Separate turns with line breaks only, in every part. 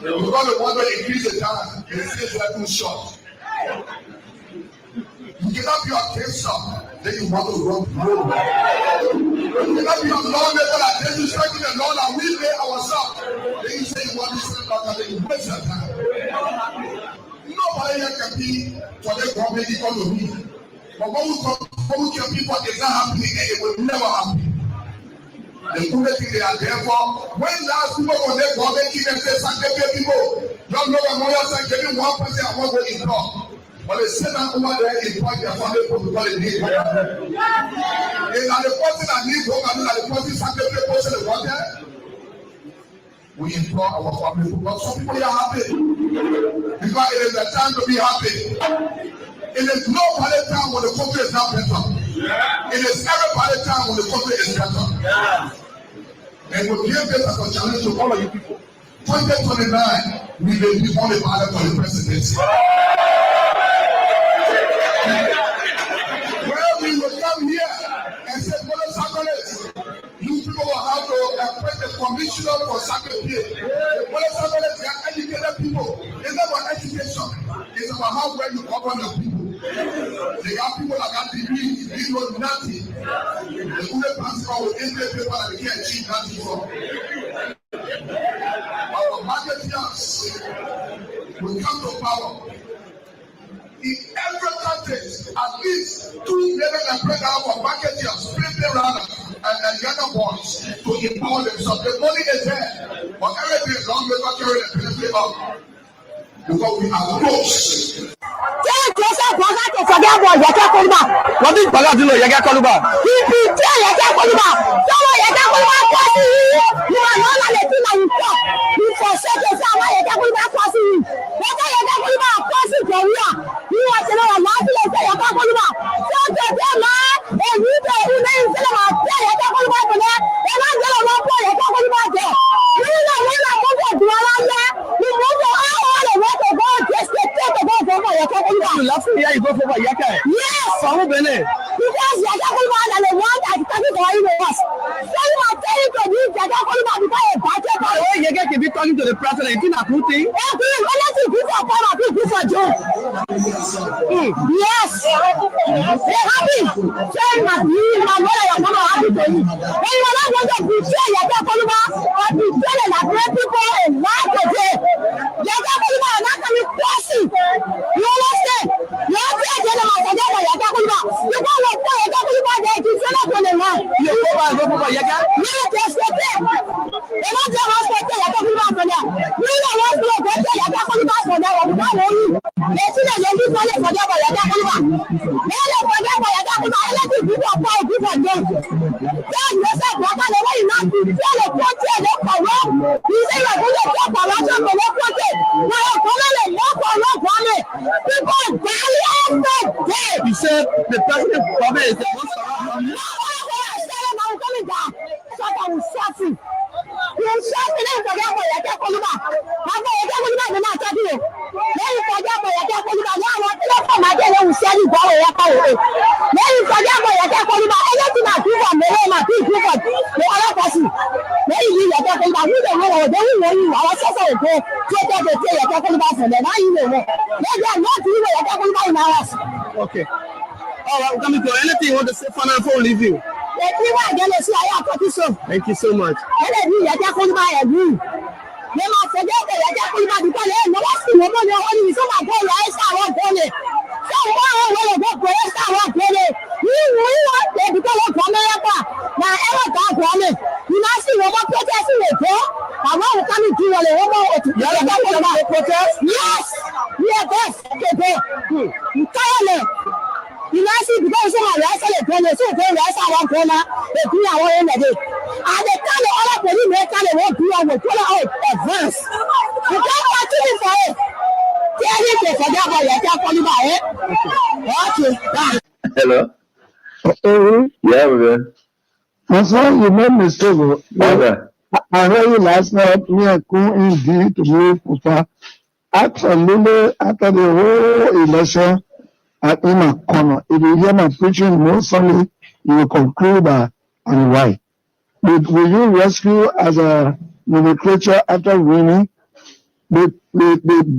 Because they want to increase the chance, they say they are too short. You cannot be a cancer, then you want to run road. You cannot be a lawmaker that then you strike the law that we lay ourselves. Then you say you want to spend that, then you waste your time. Nobody here can be for the government economy. But when we kill people, it's not happening and it will never happen. The only thing they are there for, when last people were there, government keep them say, sanctify people. Don't know what lawyers are giving 1% and what will ignore. But they say that over there in point their family protocol they need hope. And the person that needs hope, and the person sanctify person they want there. We implore our family because some people are happy. Because it is the time to be happy. It is no party time when the country is not better. It is every party time when the country is better. And we give this as a challenge to all of you people. 2029, we may be on the ballot for the presidency. Well, we will come here and say, Brother Sacolis, you people will have to appoint a commissioner for Sacolis. Brother Sacolis, they are educated people. It's not about education. It's about how well you govern your people. They have people that got degrees, they know nothing. The only person with 8 paper that they can't achieve nothing from. Our marketeers will come to power. In every country, at least 2 million and break out for marketeers, people runners, and younger boys to empower themselves. The money is there, but everything is long before carrying the benefit up. Because we are close.
What is Paladino Yaga Koluba? You love here, you go for what Yaka.
Yes,
because
Yaka Koluba and the one that is talking to us. So you are telling to me Yaka Koluba because a budget.
Oh, Yaka can be talking to the president. You think a good thing?
Let's do for power, good for Joe. Yes, they're happy. Saying that you are not happy to you. And you are not going to betray Yaka Koluba or betray the great people in life today. Yaka Koluba are not coming crossing. You understand? You have to get them out of there for Yaka Koluba. You can't look for Yaka Koluba there. You cannot go there now.
You go for Yaka?
You just get there. They don't just respect Yaka Koluba for there. You don't want to go to Yaka Koluba for there. We don't know you. They see that you're for there for Yaka Koluba. They don't for there for Yaka Koluba. I let you give up power, give up them. Then you say, Yaka, the way you not to tell the country, they for wrong. You say you're going to talk for Russia for the country. Now you're calling it no for wrong for me. People die every day.
You said the president government is the most around.
I'm coming down. So I will shot you. You shot me then forget for Yaka Koluba. I'm going to Yaka Koluba is not talking you. Then you forget for Yaka Koluba. Now I want to know for my day when we sell you go Yaka Koluba. Then you forget for Yaka Koluba. Anything I do for me, my people for the other person. Then you leave Yaka Koluba. Who don't know? They will know you. Our sister will go to the Yaka Koluba for them. Now you know. They are not doing Yaka Koluba in our house.
Okay. All right, we're coming to anything you want to say for now before we leave you. Thank you so much.
Yes, we are best. You know, see, because someone else is going to say, "Okay, let's have one corner." They do our own day, and they tell the other police maker they won't do our corner advance. You can't actually for it. Tell him to forget about your corner,
Hello. Yeah, man.
I'm sorry you made mistake. I heard you last night. Me and Kun indeed to move Pupa. Actually, after the whole election. In a corner. If you hear my preaching more solely, you will conclude that I'm right. Will you rescue as a nomenclature after winning? The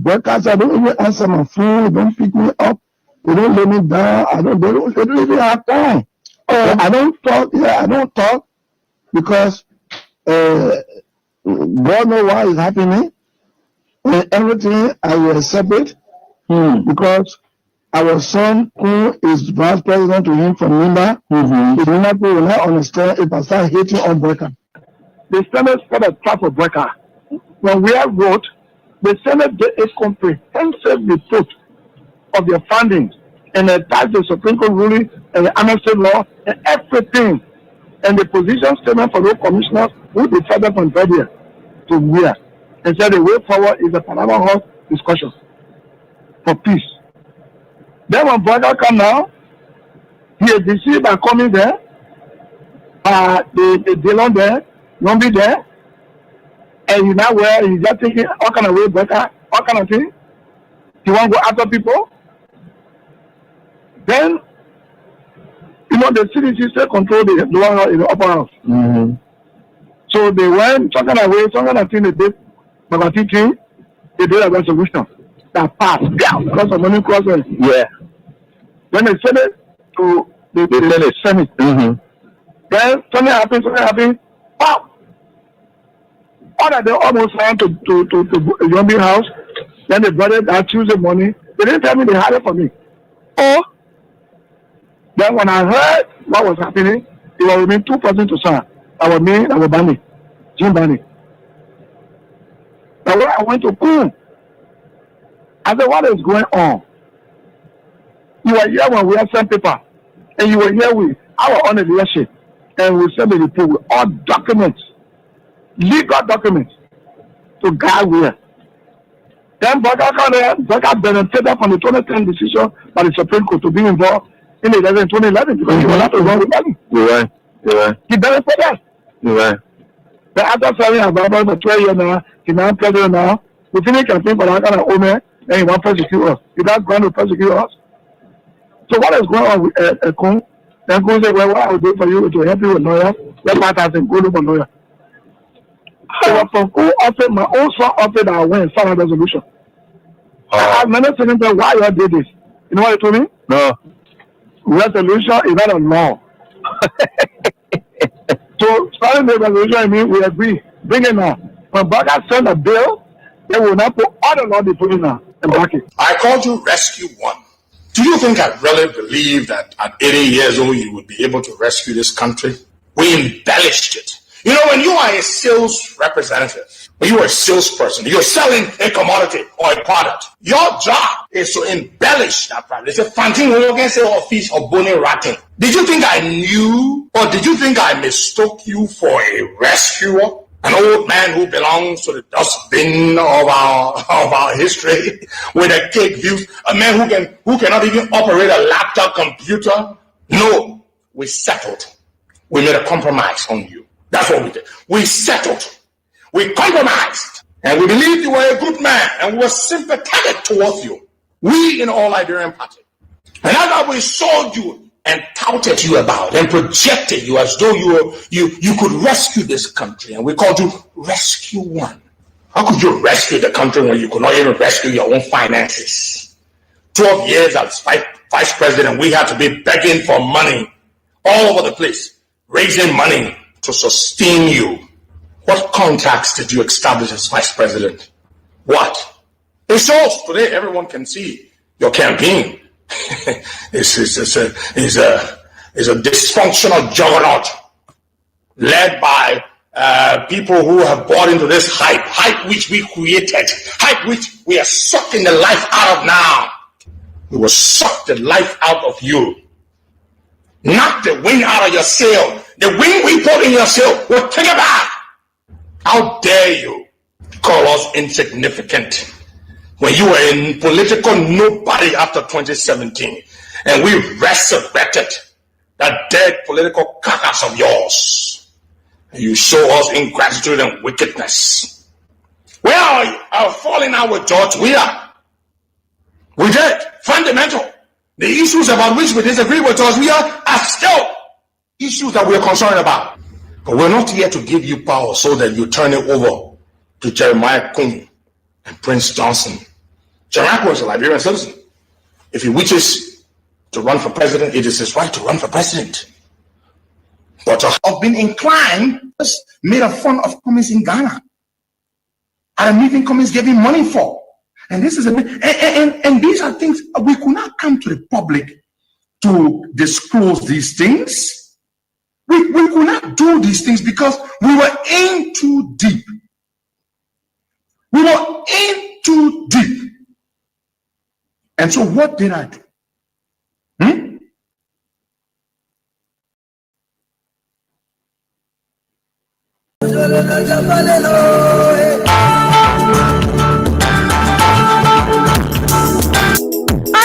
workers, I don't even answer my phone, they don't pick me up, they don't lay me down, they don't even have time. I don't talk because God knows why it's happening. And everything I will accept it because our son, who is vice president to him from Nimba, the Nimba people will not understand if I start hating on Brecker. The Senate set a trap for Brecker. When we have wrote, the Senate did a comprehensive report of their findings and attached the Supreme Court ruling and the amnesty law and everything. And the position statement for those commissioners who decided from Bedia to where and said the way forward is a Panama House discussion for peace. Then when Brecker come now, he is deceived by coming there. The Dillon there, won't be there. And you know where he's just thinking all kind of way Brecker, all kind of thing. He want to go after people. Then, the CDC still control the lower house in the upper house. So they went talking away, some kind of thing they did, but teaching, they did a resolution that passed. Yeah, because of money crossing. Yeah. Then they sent it to the Senate. Then something happened. Wow! All that they almost went to Yombi house. Then they brought it that Tuesday morning. They didn't tell me they had it for me. Oh! Then when I heard what was happening, it was with me 2 persons to sign. I was me, I was Bani, Jim Bani. Now when I went to Poon, I said, what is going on? You were here when we had sent paper, and you were here with our own leadership, and we sent the report with all documents, legal documents, to guide where. Then Brecker benefited from the 2010 decision by the Supreme Court to be involved in the 2011 because he was not involved with money. You're right. He benefited. You're right. But after serving Ababa for 12 years now, he's now president now. We finished campaign for that kind of woman, and he wants to persecute us. He does going to persecute us. So what is going on with Kun? Then Kun said, well, what I will do for you to help you with lawyer, let my thousand go look for lawyer. So from Kun offered, my own son offered that I went and sign a resolution. I have many things about why you did this. You know what he told me? No. Resolution is not a law. So starting the resolution, I mean, we agree. Bring it now. When Brecker send a bill, they will not put all the law they put in now and back it.
I called you Rescue One. Do you think I really believe that at 80 years old you would be able to rescue this country? We embellished it. You know, when you are a sales representative, when you are a salesperson, you're selling a commodity or a product, your job is to embellish that product. It's a fancy office of bony ratting. Did you think I knew, or did you think I mistook you for a rescuer? An old man who belongs to the dustbin of our history with a cake view, a man who cannot even operate a laptop computer? No, we settled. We made a compromise on you. That's what we did. We settled. We compromised. And we believed you were a good man and we were sympathetic towards you. We in All Liberian Party. And that's how we sold you and touted you about and projected you as though you could rescue this country. And we called you Rescue One. How could you rescue the country when you could not even rescue your own finances? 12 years as vice president, we had to be begging for money all over the place, raising money to sustain you. What contacts did you establish as vice president? What? It shows today. Everyone can see your campaign. It's a dysfunctional juggernaut led by people who have bought into this hype which we created, hype which we are sucking the life out of now. We will suck the life out of you. Knock the wind out of your sail. The wind we put in your sail will take it back. How dare you call us insignificant when you were in political nobody after 2017 and we resurrected that dead political carcass of yours. And you show us ingratitude and wickedness. Where are our falling out with George? We did. Fundamental. The issues about which we disagree with us, are still issues that we're concerned about. But we're not here to give you power so that you turn it over to Jeremiah Kun and Prince Johnson. Jarako is a Liberian citizen. If he wishes to run for president, it is his right to run for president. But to have been inclined, made a fun of Cummings in Ghana. At a meeting Cummings gave him money for. And this is and these are things we could not come to the public to disclose these things. We could not do these things because we were in too deep. We were in too deep. And so what did I do?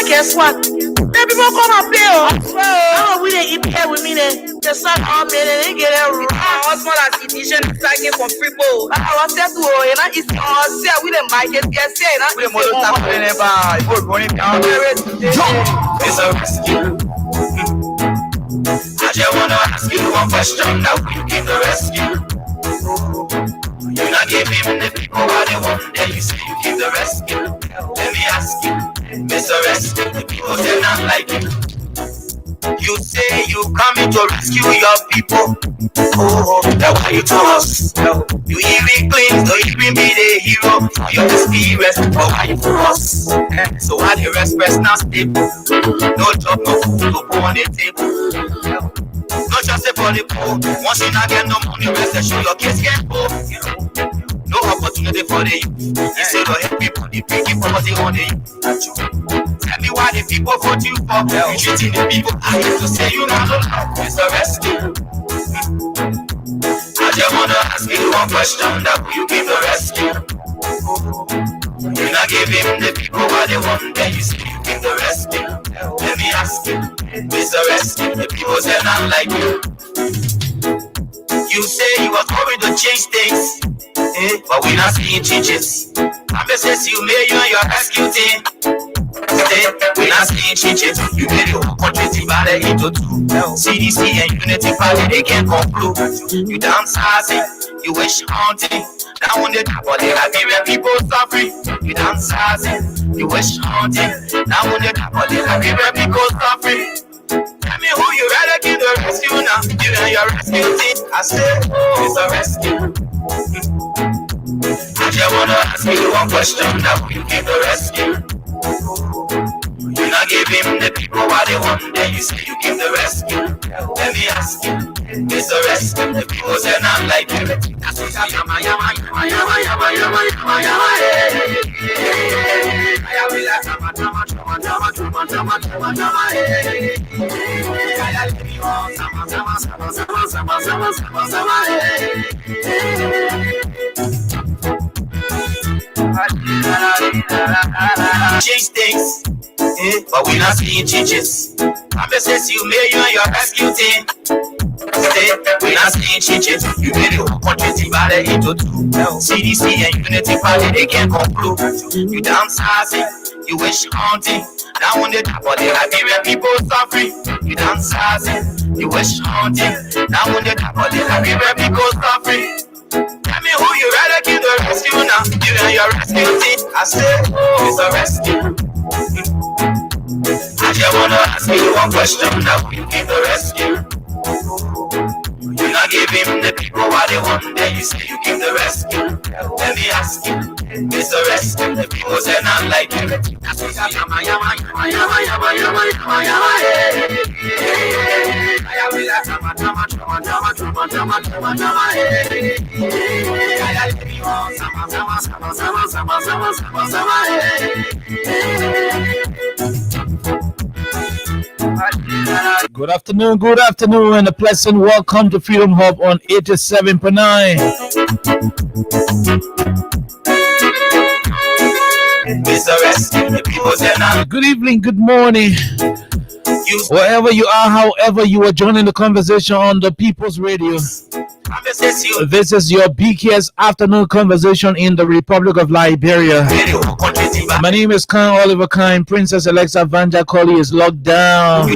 Guess what? Then people come and play. Oh, we didn't eat here with me. The sun all made and they get a husband as edition tagging from people. I was there to it's all we didn't buy it. Yes, we didn't want to going down there. It's a rescue. I just want to ask you one question. Now you give the rescue. You not give him the people what they want. Then you say you give the rescue. Let me ask you. Mr. Rescue, the people say not like you. You say you coming to rescue your people. Oh, that's why you to us. You even claim to even be the hero for your experience. But why you to us? So why the rest now stable? No job, no food, no food on the table. No just for the poor. Once you not get no money, rest and show your kids get poor. No opportunity for the youth. You say to help people, the picking poverty on the youth. Tell me why the people vote you for. You treating the people I used to say you not allowed. It's a rescue. I just wanna ask you one question. That will you give the rescue? You not give him the people what they want. Then you say you give the rescue. Let me ask you, Mr. Rescue, the people say not like you. You say you are going to change things. But we not seeing changes. I'm just you made you and your rescue team. We not seeing changes. You made the whole country divided into two. CDC and Unity Party, they can't conclude. You downsizing, you wish haunting. Now on the top of the Liberian people suffering. You downsizing, you wish haunting. Now on the top of the Liberian people suffering. Tell me who you rather give the rescue now. You and your rescue team. I say, oh, it's a rescue. I just wanna ask you one question. Now will you give the rescue? You not give him the people what they want. Then you say you give the rescue. Let me ask you, it's a rescue. The people say not like you. That's what I am. Change things, but we not seeing changes. I'm just saying you made you and your rescue team. We not seeing changes. You made the whole country divided into two. CDC and Unity Party, they can't conclude. You downsizing, you wish haunting. Now on the top of the Liberian people suffering. You downsizing, you wish haunting. Now on the top of the Liberian people suffering. Tell me who you rather give the rescue now. You and your rescue team. I say, oh, it's a rescue. I just wanna ask you one question. Now will you give the rescue? You not give him the people what they want. Then you say you give the rescue. Let me ask you, it's a rescue. The people say not like you. That's what I
Good afternoon, and a pleasant welcome to Freedom Hub on 87.9. Good evening, good morning. Wherever you are, however you are joining the conversation on the People's Radio. This is your BKS afternoon conversation in the Republic of Liberia. My name is Khan Oliver Khan. Princess Alexa Vanja Colley is locked down.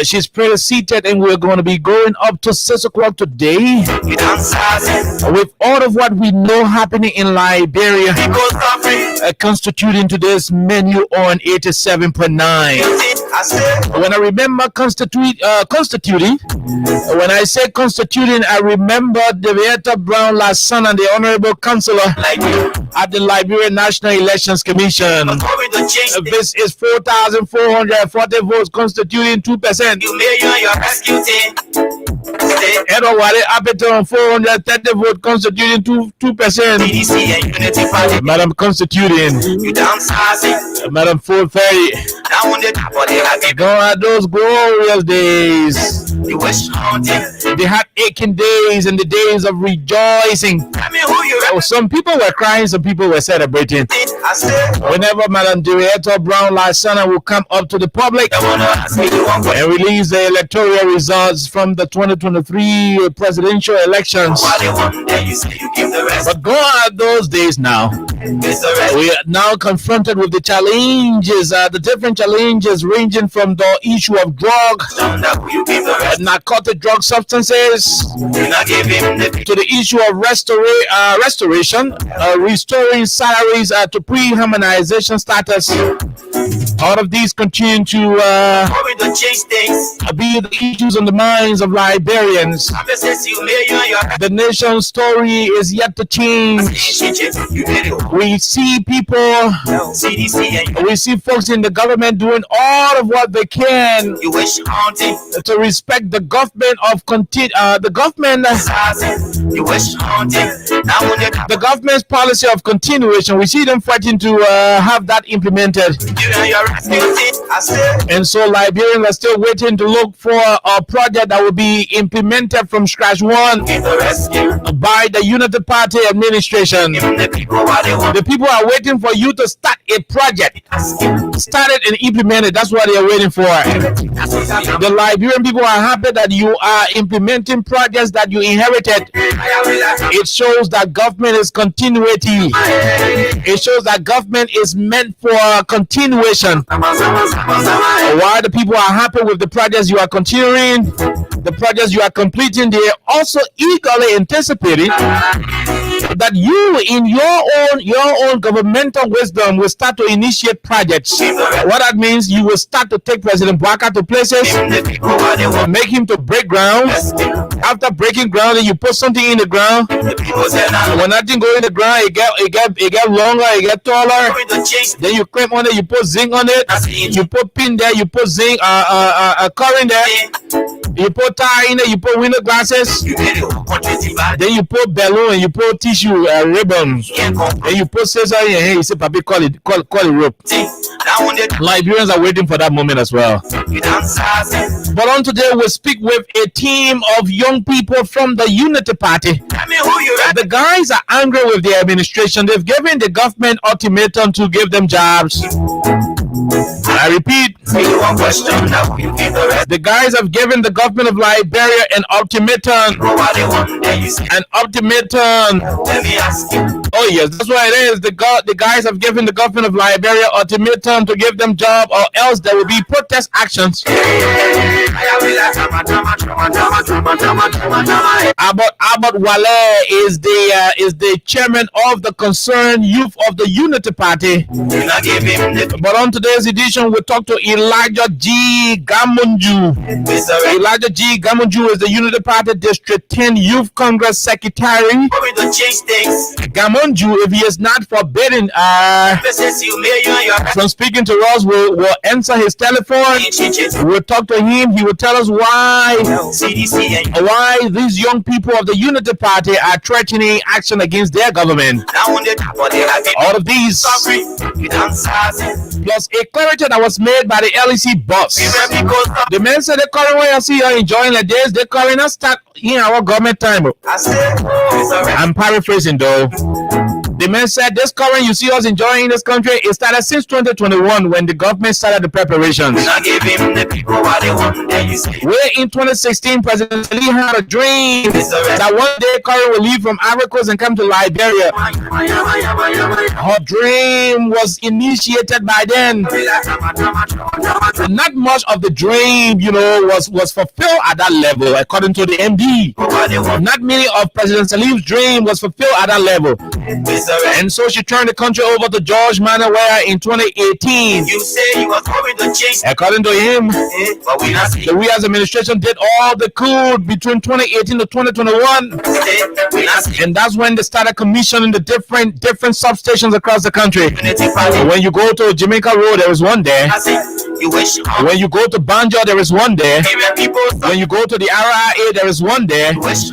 She's pretty seated, and we're going to be going up to 6 o'clock today with all of what we know happening in Liberia, constituting today's menu on 87.9. When I remember constituting, when I say constituting, I remember Deviata Brown last son and the Honorable Councillor at the Liberian National Elections Commission. This is 4,440 votes constituting 2%. Edward Wale Apeton 430 votes constituting 2%. Madam Constituting, Madam 430. Gone are those glorious days. They had aching days and the days of rejoicing. Some people were crying, some people were celebrating. Whenever Madam Director Brown Lasana will come up to the public and release the electoral results from the 2023 presidential elections. But gone are those days now. We are now confronted with the challenges, the different challenges ranging from the issue of drugs, narcotic drug substances, to the issue of restoration, restoring salaries to pre-harmonization status. All of these continue to be the issues on the minds of Liberians. The nation's story is yet to change. We see people, we see folks in the government doing all of what they can to respect the government of the government's policy of continuation. We see them fighting to have that implemented. And so Liberians are still waiting to look for a project that will be implemented from scratch one by the Unity Party administration. The people are waiting for you to start a project. Start it and implement it. That's what they are waiting for. The Liberian people are happy that you are implementing projects that you inherited. It shows that government is continuity. It shows that government is meant for continuation. While the people are happy with the projects you are continuing, the projects you are completing, they are also eagerly anticipating that you, in your own governmental wisdom, will start to initiate projects. What that means, you will start to take President Bwaka to places, make him to break ground. After breaking ground, then you put something in the ground. When nothing go in the ground, it get longer, it get taller. Then you clamp on it, you put zinc on it, you put pin there, you put zinc, a current there. You put tie in it, you put window glasses. Then you put balloon and you put tissue ribbons. Then you put scissors in your hand. You say, "Papi, call it rope." Liberians are waiting for that moment as well. But on today, we'll speak with a team of young people from the Unity Party. The guys are angry with the administration. They've given the government ultimatum to give them jobs. I repeat, the guys have given the government of Liberia an ultimatum. An ultimatum. Oh yes, that's what it is. The guys have given the government of Liberia ultimatum to give them job, or else there will be protest actions. Albert Wale is the chairman of the concerned youth of the Unity Party. But on today's edition, we talk to Elijah G. Gamunju. Elijah G. Gamunju is the Unity Party District 10 Youth Congress Secretary. Gamunju, if he is not forbidden from speaking to us, we'll answer his telephone. We'll talk to him. He will tell us why these young people of the Unity Party are threatening action against their government. All of these, plus a clarity that was made by the LEC boss. The men said the current way I see you enjoying like this, the current start in our government time. I'm paraphrasing though. The man said this current you see us enjoying in this country, it started since 2021 when the government started the preparations. Where in 2016, President Lee had a dream that one day current will leave from Ivory Coast and come to Liberia. Her dream was initiated by then. Not much of the dream, was fulfilled at that level, according to the MD. Not many of President Salim's dream was fulfilled at that level. And so she turned the country over to George Manawara in 2018.
You say you were going to change.
According to him,
But we not see.
the We as administration did all the coup between 2018 to 2021.
We not see.
And that's when they started commissioning the different substations across the country. When you go to Jamaica Road, there is one there.
I see. You wish.
When you go to Banjo, there is one there.
People.
When you go to the RIA, there is one there.
Wish.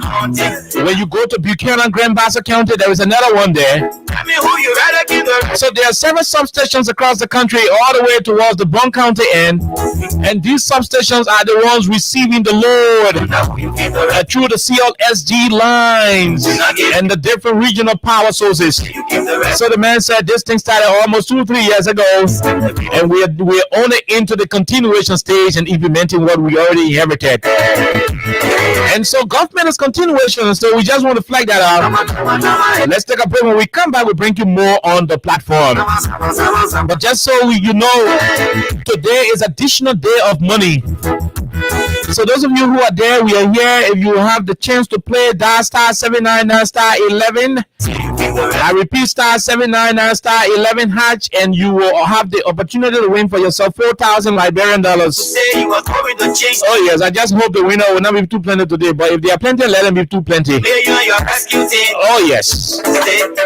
When you go to Buchanan, Grand Bassa County, there is another one there.
Tell me who you rather give the.
So there are several substations across the country, all the way towards the Bronx County end. And these substations are the ones receiving the load through the CLSG lines and the different regional power sources. So the man said this thing started almost 2-3 years ago, and we're only into the continuation stage and implementing what we already inherited. And so government is continuation, so we just want to flag that out. Let's take a break. When we come back, we'll bring you more on the platform. But just so you know, today is additional day of money. So those of you who are there, we are here. If you have the chance to play, dial star 799 star 11. I repeat, star 799 star 11 hatch, and you will have the opportunity to win for yourself $4,000 Liberian dollars.
Say you were going to change.
Oh yes, I just hope the winner will not be too plenty today. But if they are plenty, let them be too plenty.
Play you and your rescue team.
Oh yes.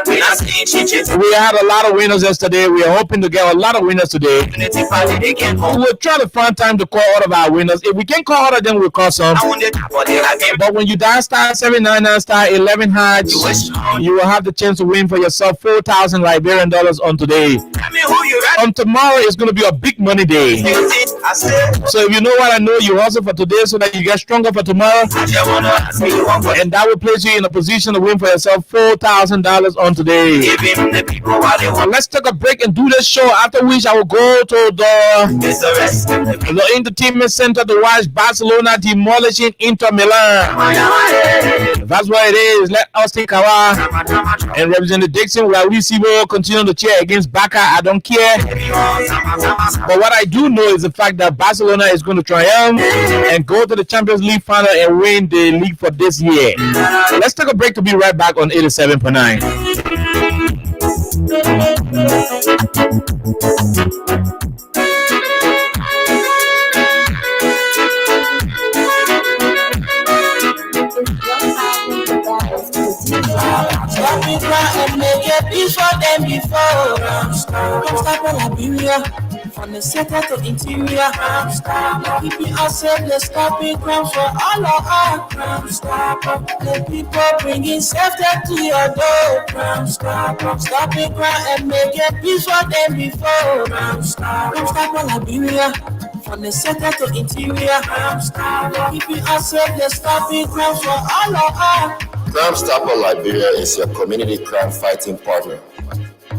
We not see change it.
We had a lot of winners yesterday. We are hoping to get a lot of winners today.
Unity party they can
We
home.
will try to find time to call all of our winners. If we can call all of them, we'll call some.
I want the top of the game.
But when you dial star 799 star 11 hatch,
You wish.
you will have the chance to win for yourself $4,000 Liberian dollars on today.
Tell me who you rather.
On tomorrow is going to be a big money day.
I said.
So if you know what I know, you hustle for today so that you get stronger for tomorrow.
I just wanna ask you one question.
And that will place you in a position to win for yourself $4,000 on today.
Give him the people what they want.
Let's take a break and do this show, after which I will go to the
It's the rest.
entertainment center to watch Barcelona demolishing Inter Milan. That's what it is. Let us take our and Representative Dixon will continue to cheer against Barca. I don't care. But what I do know is the fact that Barcelona is going to triumph and go to the Champions League final and win the league for this year. Let's take a break to be right back on 87.9.
Stop it now and make it peace for them before. Don't stop in Liberia, from the center to interior. Keeping us safe, let's stop it crime for all of our crime. Stop the people bringing safety to your door. Stop it crime and make it peace for them before. Don't stop in Liberia, from the center to interior. Keeping us safe, let's stop it crime for all of our.
Crime Stopper Liberia is your community crime fighting partner.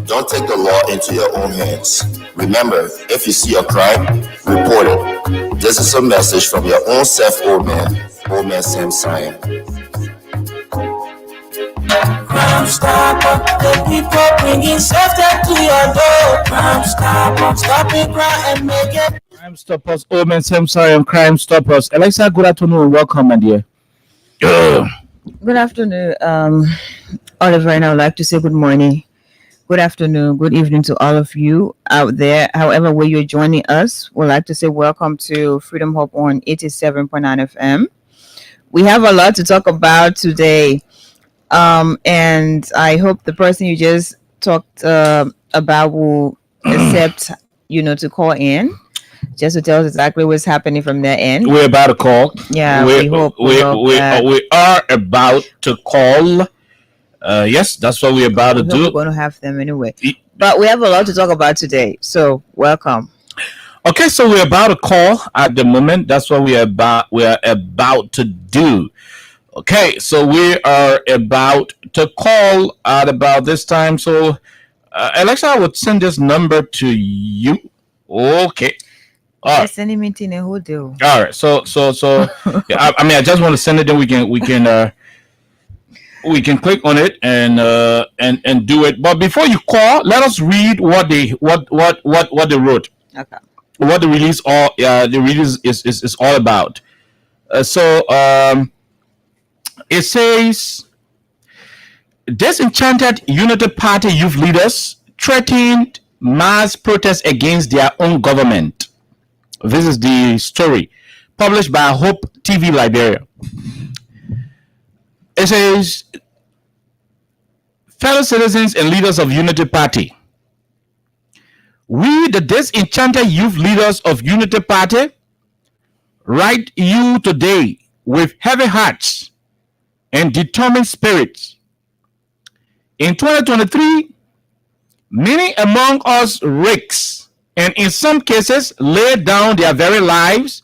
Don't take the law into your own hands. Remember, if you see a crime, report it. This is a message from your own self, Old Man Sam Sion.
Crime Stopper, the people bringing safety to your door. Crime Stopper, stop it crime and make it.
Crime Stoppers, Old Man Sam Sion, Crime Stoppers. Alexa, good afternoon and welcome, my dear.
Good afternoon, Oliver, and I would like to say good morning, good afternoon, good evening to all of you out there. However, where you're joining us, we'd like to say welcome to Freedom Hope on 87.9 FM. We have a lot to talk about today, and I hope the person you just talked about will accept, to call in. Just to tell us exactly what's happening from their end.
We're about to call.
Yeah,
we
hope
we are about to call. Yes, that's what we're about to do.
We're going to have them anyway. But we have a lot to talk about today. So welcome.
Okay, so we're about to call at the moment. That's what we are about to do. Okay, so we are about to call at about this time. So, Alexa, I would send this number to you. Okay. All right.
Sending me to a hotel.
All right. So, yeah, I mean, I just want to send it. Then we can click on it and do it. But before you call, let us read what they wrote.
Okay.
What the release is all about. It says disenchanted Unity Party youth leaders threatened mass protests against their own government. This is the story published by Hope TV Liberia. It says, fellow citizens and leaders of Unity Party, we, the disenchanted youth leaders of Unity Party, write you today with heavy hearts and determined spirits. In 2023, many among us risked and in some cases laid down their very lives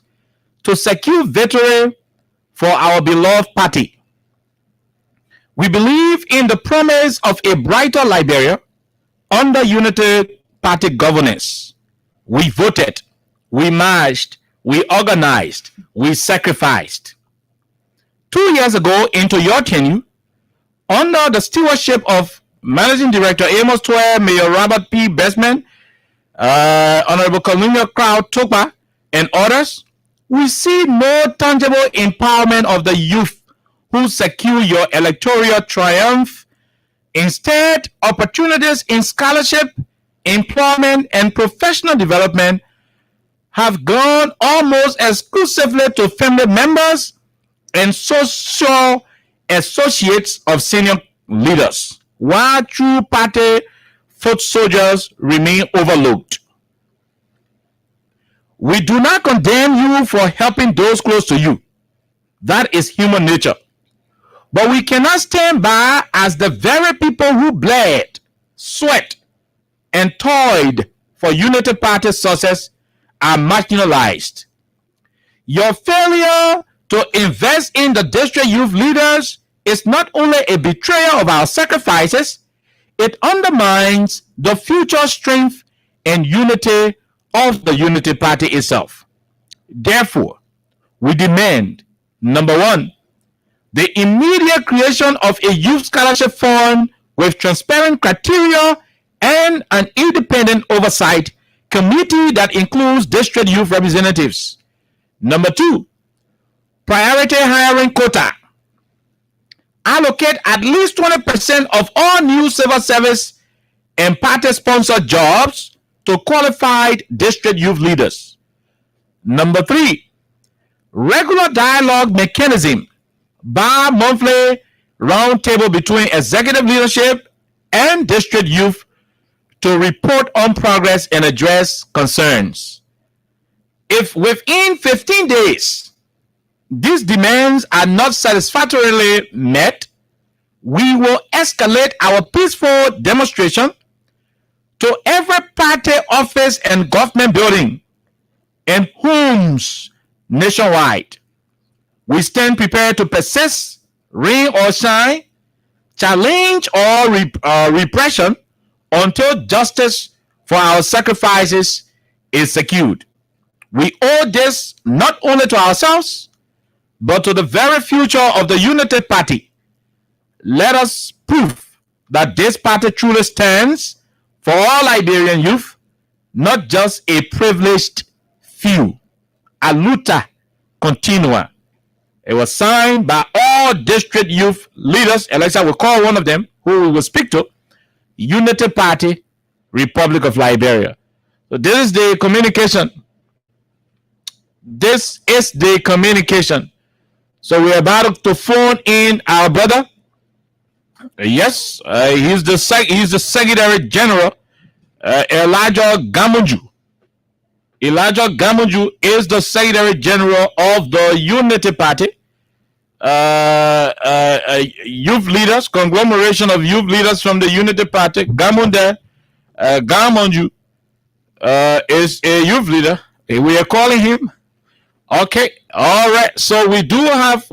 to secure victory for our beloved party. We believe in the promise of a brighter Liberia under Unity Party governance. We voted, we marched, we organized, we sacrificed. 2 years ago, into your tenure, under the stewardship of Managing Director Amos Toer, Mayor Robert P. Bestman, Honorable Colonial Crowd Tokpa, and others, we see no tangible empowerment of the youth who secure your electoral triumph. Instead, opportunities in scholarship, employment, and professional development have gone almost exclusively to family members and social associates of senior leaders, while true party foot soldiers remain overlooked. We do not condemn you for helping those close to you. That is human nature. But we cannot stand by as the very people who bled, sweat, and toiled for Unity Party success are marginalized. Your failure to invest in the district youth leaders is not only a betrayal of our sacrifices, it undermines the future strength and unity of the Unity Party itself. Therefore, we demand, number one, the immediate creation of a youth scholarship fund with transparent criteria and an independent oversight committee that includes district youth representatives. Number two, priority hiring quota. Allocate at least 20% of all new civil service and party-sponsored jobs to qualified district youth leaders. Number three, regular dialogue mechanism, bi-monthly roundtable between executive leadership and district youth to report on progress and address concerns. If within 15 days these demands are not satisfactorily met, we will escalate our peaceful demonstration to every party office and government building and homes nationwide. We stand prepared to persist, rain or shine, challenge or repression until justice for our sacrifices is secured. We owe this not only to ourselves, but to the very future of the Unity Party. Let us prove that this party truly stands for all Liberian youth, not just a privileged few. A luta continua. It was signed by all district youth leaders. Alexa will call one of them, who we will speak to. Unity Party, Republic of Liberia. So this is the communication. This is the communication. So we're about to phone in our brother. Yes, he's the Secretary General, Elijah Gamunju. Elijah Gamunju is the Secretary General of the Unity Party. Youth leaders, conglomeration of youth leaders from the Unity Party. Gamunju is a youth leader. We are calling him Okay, all right. So we do have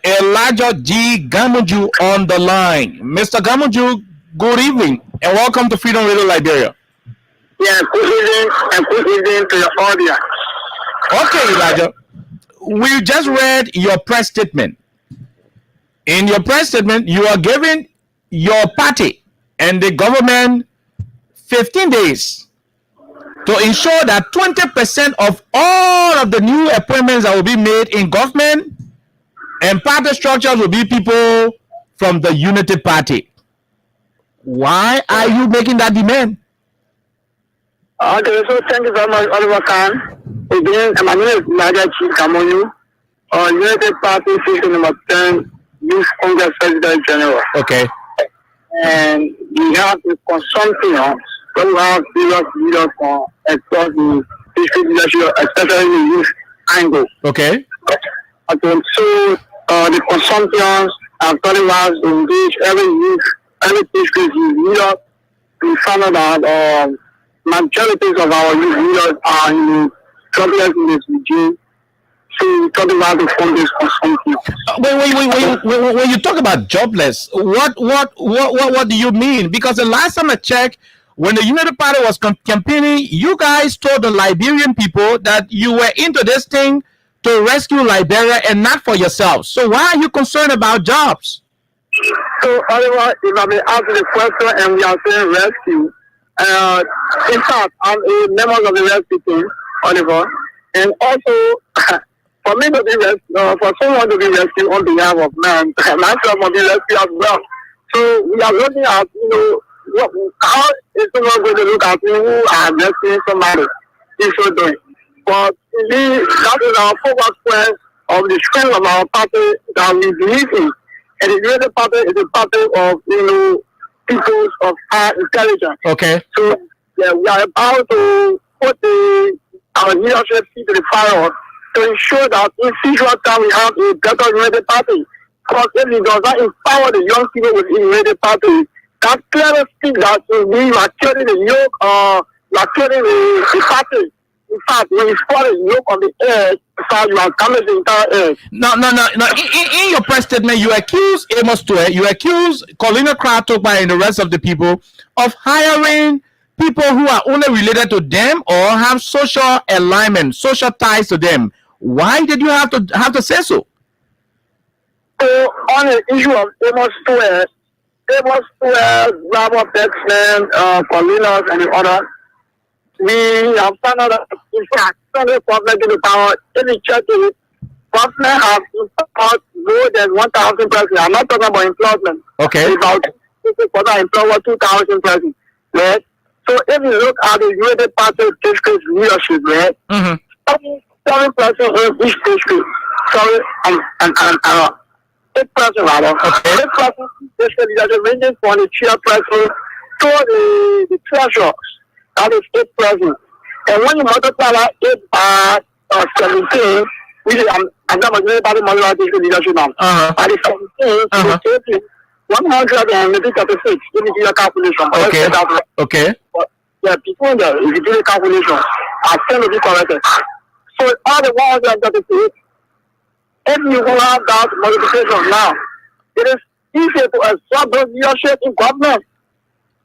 Elijah G. Gamuju on the line. Mr. Gamuju, good evening and welcome to Freedom Radio Liberia.
Yeah, good evening and good evening to your audience.
Okay, Elijah, we just read your press statement. In your press statement, you are giving your party and the government 15 days to ensure that 20% of all of the new appointments that will be made in government and party structures will be people from the Unity Party. Why are you making that demand?
Okay, so thank you very much, Oliver Khan. Again, my name is Nadia Chief Kamonyu, United Party Section number 10, Youth Congress President General.
Okay.
And we have a consortium where we have various leaders from across the district leadership, especially the youth angle.
Okay.
Okay, so the consortiums have told us to engage every youth, every district leader. We found out that majorities of our youth leaders are in the jobless in this regime. So we talk about the fund this consortium.
Wait. When you talk about jobless, what do you mean? Because the last time I checked, when the United Party was campaigning, you guys told the Liberian people that you were into this thing to rescue Liberia and not for yourselves. So why are you concerned about jobs?
So, Oliver, if I may answer the question, and we are saying rescue. In fact, I'm a member of the rescue team, Oliver, and also for me to be rescued, for someone to be rescued on behalf of man, myself will be rescued as well. So we are looking at, how is someone going to look at me who are rescuing somebody in so doing? But indeed, that is our focus point of the strength of our party that we believe in. And the United Party is a party of, people of high intelligence.
Okay.
So yeah, we are about to put our leadership into the fire to ensure that in future time we have a better United Party. Because if it does not empower the young people within the United Party, that clearly speaks that we are carrying the yoke, we are carrying the party. In fact, when you spot a yoke on the edge, you are damaging the entire edge.
No. In your press statement, you accuse Amos Tue, you accuse Colina Kratokba and the rest of the people of hiring people who are only related to them or have social alignment, social ties to them. Why did you have to say so?
So on the issue of Amos Tue, Bravo, Texman, Colinas, and the others, we have found out that, in fact, the government in the power, if you check it, government has employed more than 1,000 persons. I'm not talking about employment.
Okay.
About 2,000 persons, right? So if you look at the United Party district leadership, right? Mm-hmm. 7 persons in each district. Sorry, and 8 persons rather. Okay. 8 persons in district leadership ranging from the chairperson to the treasurer. That is 8 persons. And when you multiply that 8 by 17, which is I'm not going to multiply district leadership now. That is 17, 136. If you do your calculation.
Okay. Okay.
But, yeah, before that, if you do the calculation, I tend to be corrected. So all the 136, if you will have that multiplication now, it is easier to absorb those leadership in government.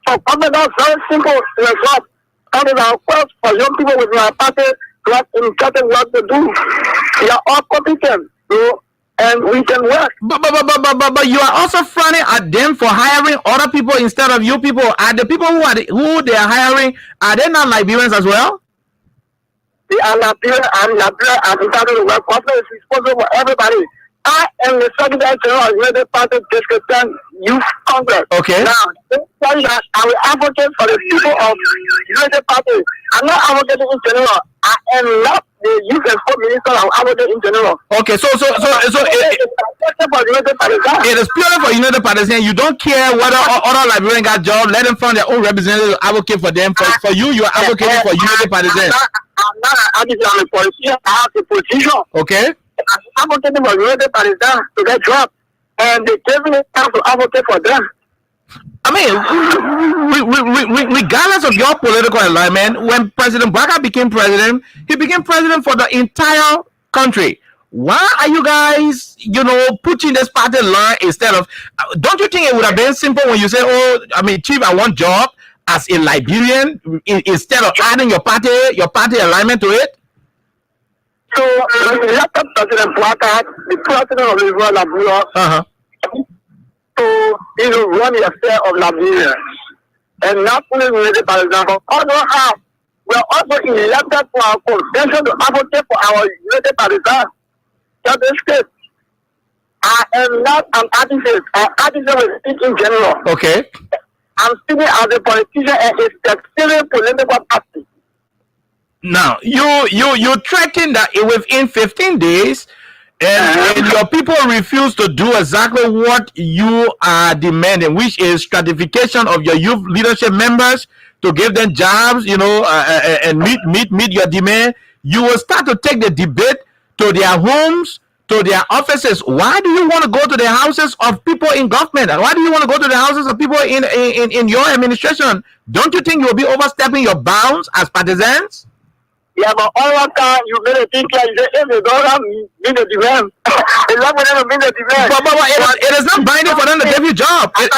So government is very simple to absorb. That is our quest for young people with our party to have important work to do. We are all competent, and we can work.
But you are also frowning at them for hiring other people instead of you people. Are the people who they are hiring, are they not Liberians as well?
They are Liberian. I'm entitled to work. Government is responsible for everybody. I am the Secretary General of the United Party District 10 Youth Congress. Okay. Now, tell you that I will advocate for the people of the United Party. I'm not advocating in general. I am not the youth and sport minister. I'm advocating in general.
Okay, so it is purely for United Party. You don't care whether other Liberians got jobs. Let them find their own representatives. Advocate for them. For you, you are advocating for United Party.
I'm not advocating. I'm a politician. I have a position.
Okay.
I'm advocating for United Party to get jobs, and they gave me time to advocate for them.
I mean, regardless of your political alignment, when President Baka became president, he became president for the entire country. Why are you guys, pushing this party line instead of? Don't you think it would have been simple when you say, "Oh, I mean, Chief, I want job as a Liberian," instead of adding your party alignment to it?
So when we elected President Baka, the president of the world, Liberia, to run the affair of Liberia, and not only related by example, also have we are also elected for our convention to advocate for our United Partisans. State. I am not an advocate or advocate with speak in general.
Okay.
I'm speaking as a politician and a specific political party.
Now, you threatened that within 15 days, and your people refuse to do exactly what you are demanding, which is stratification of your youth leadership members to give them jobs, and meet your demand. You will start to take the debate to their homes, to their offices. Why do you want to go to the houses of people in government? Why do you want to go to the houses of people in your administration? Don't you think you'll be overstepping your bounds as partisans?
Yeah, but all that time you made a thing like you say, if you don't have meet the demand, it's not going to meet the demand.
But it is not binding for them to give you a job.
If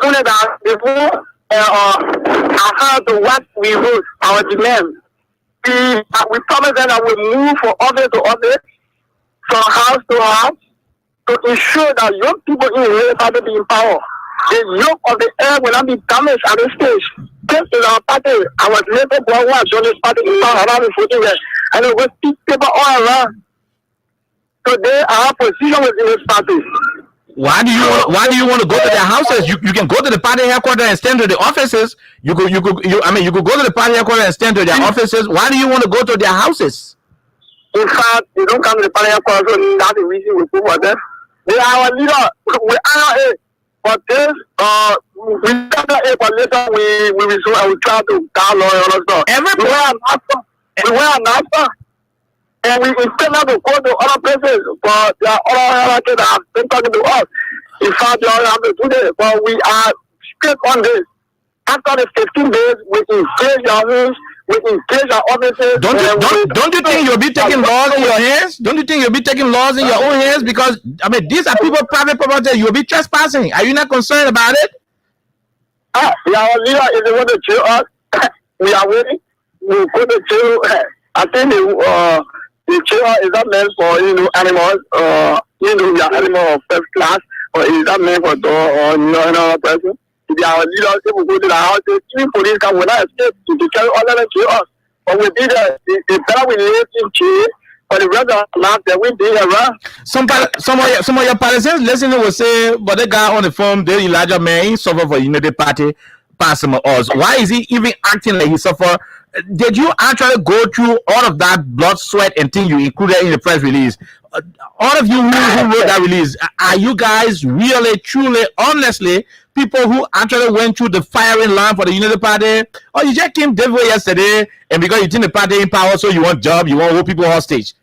only that before how to what we wrote, our demand. We promised them that we move from office to office, from house to house, to ensure that young people in the Labour Party be in power. The yoke of the air will not be damaged at this stage. This is our party. Our Labour boy was on this party in power around the 14 years, and we will speak people all around. Today, our position within this party.
Why do you want to go to their houses? You can go to the party headquarters and stand to the offices. You could go to the party headquarters and stand to their offices. Why do you want to go to their houses?
In fact, you don't come to the party headquarters, so that's the reason we put for them. They are our leader. We are it. But this, we got it, but later we resume and we try to download all of stuff. We were an answer. And we intend not to go to other places, but there are other hierarchies that have been talking to us. In fact, they all have to do this, but we are straight on this. After the 15 days, we engage our homes, we engage our offices.
Don't you think you'll be taking laws in your hands? Don't you think you'll be taking laws in your own hands? Because, these are people, private property. You'll be trespassing. Are you not concerned about it?
Our leader, if they want to jail us, we are waiting. We'll go to jail. I think the chair is not meant for animals, your animal of first class, or is that meant for dog or another person? If they are leaders, if we go to the house, even police can will not escape to carry all of them to us. But we did the better we live in jail, for the rest of the life that we did around.
Some of your partisans listening will say, but the guy on the phone, the Elijah man, suffer for Unity Party, pass him us. Why is he even acting like he suffer? Did you actually go through all of that blood, sweat, and thing you included in the press release? All of you who wrote that release, are you guys really, truly, honestly, people who actually went through the firing line for the Unity Party? Or you just came David yesterday, and because you think the party in power, so you want job, you want hold people hostage?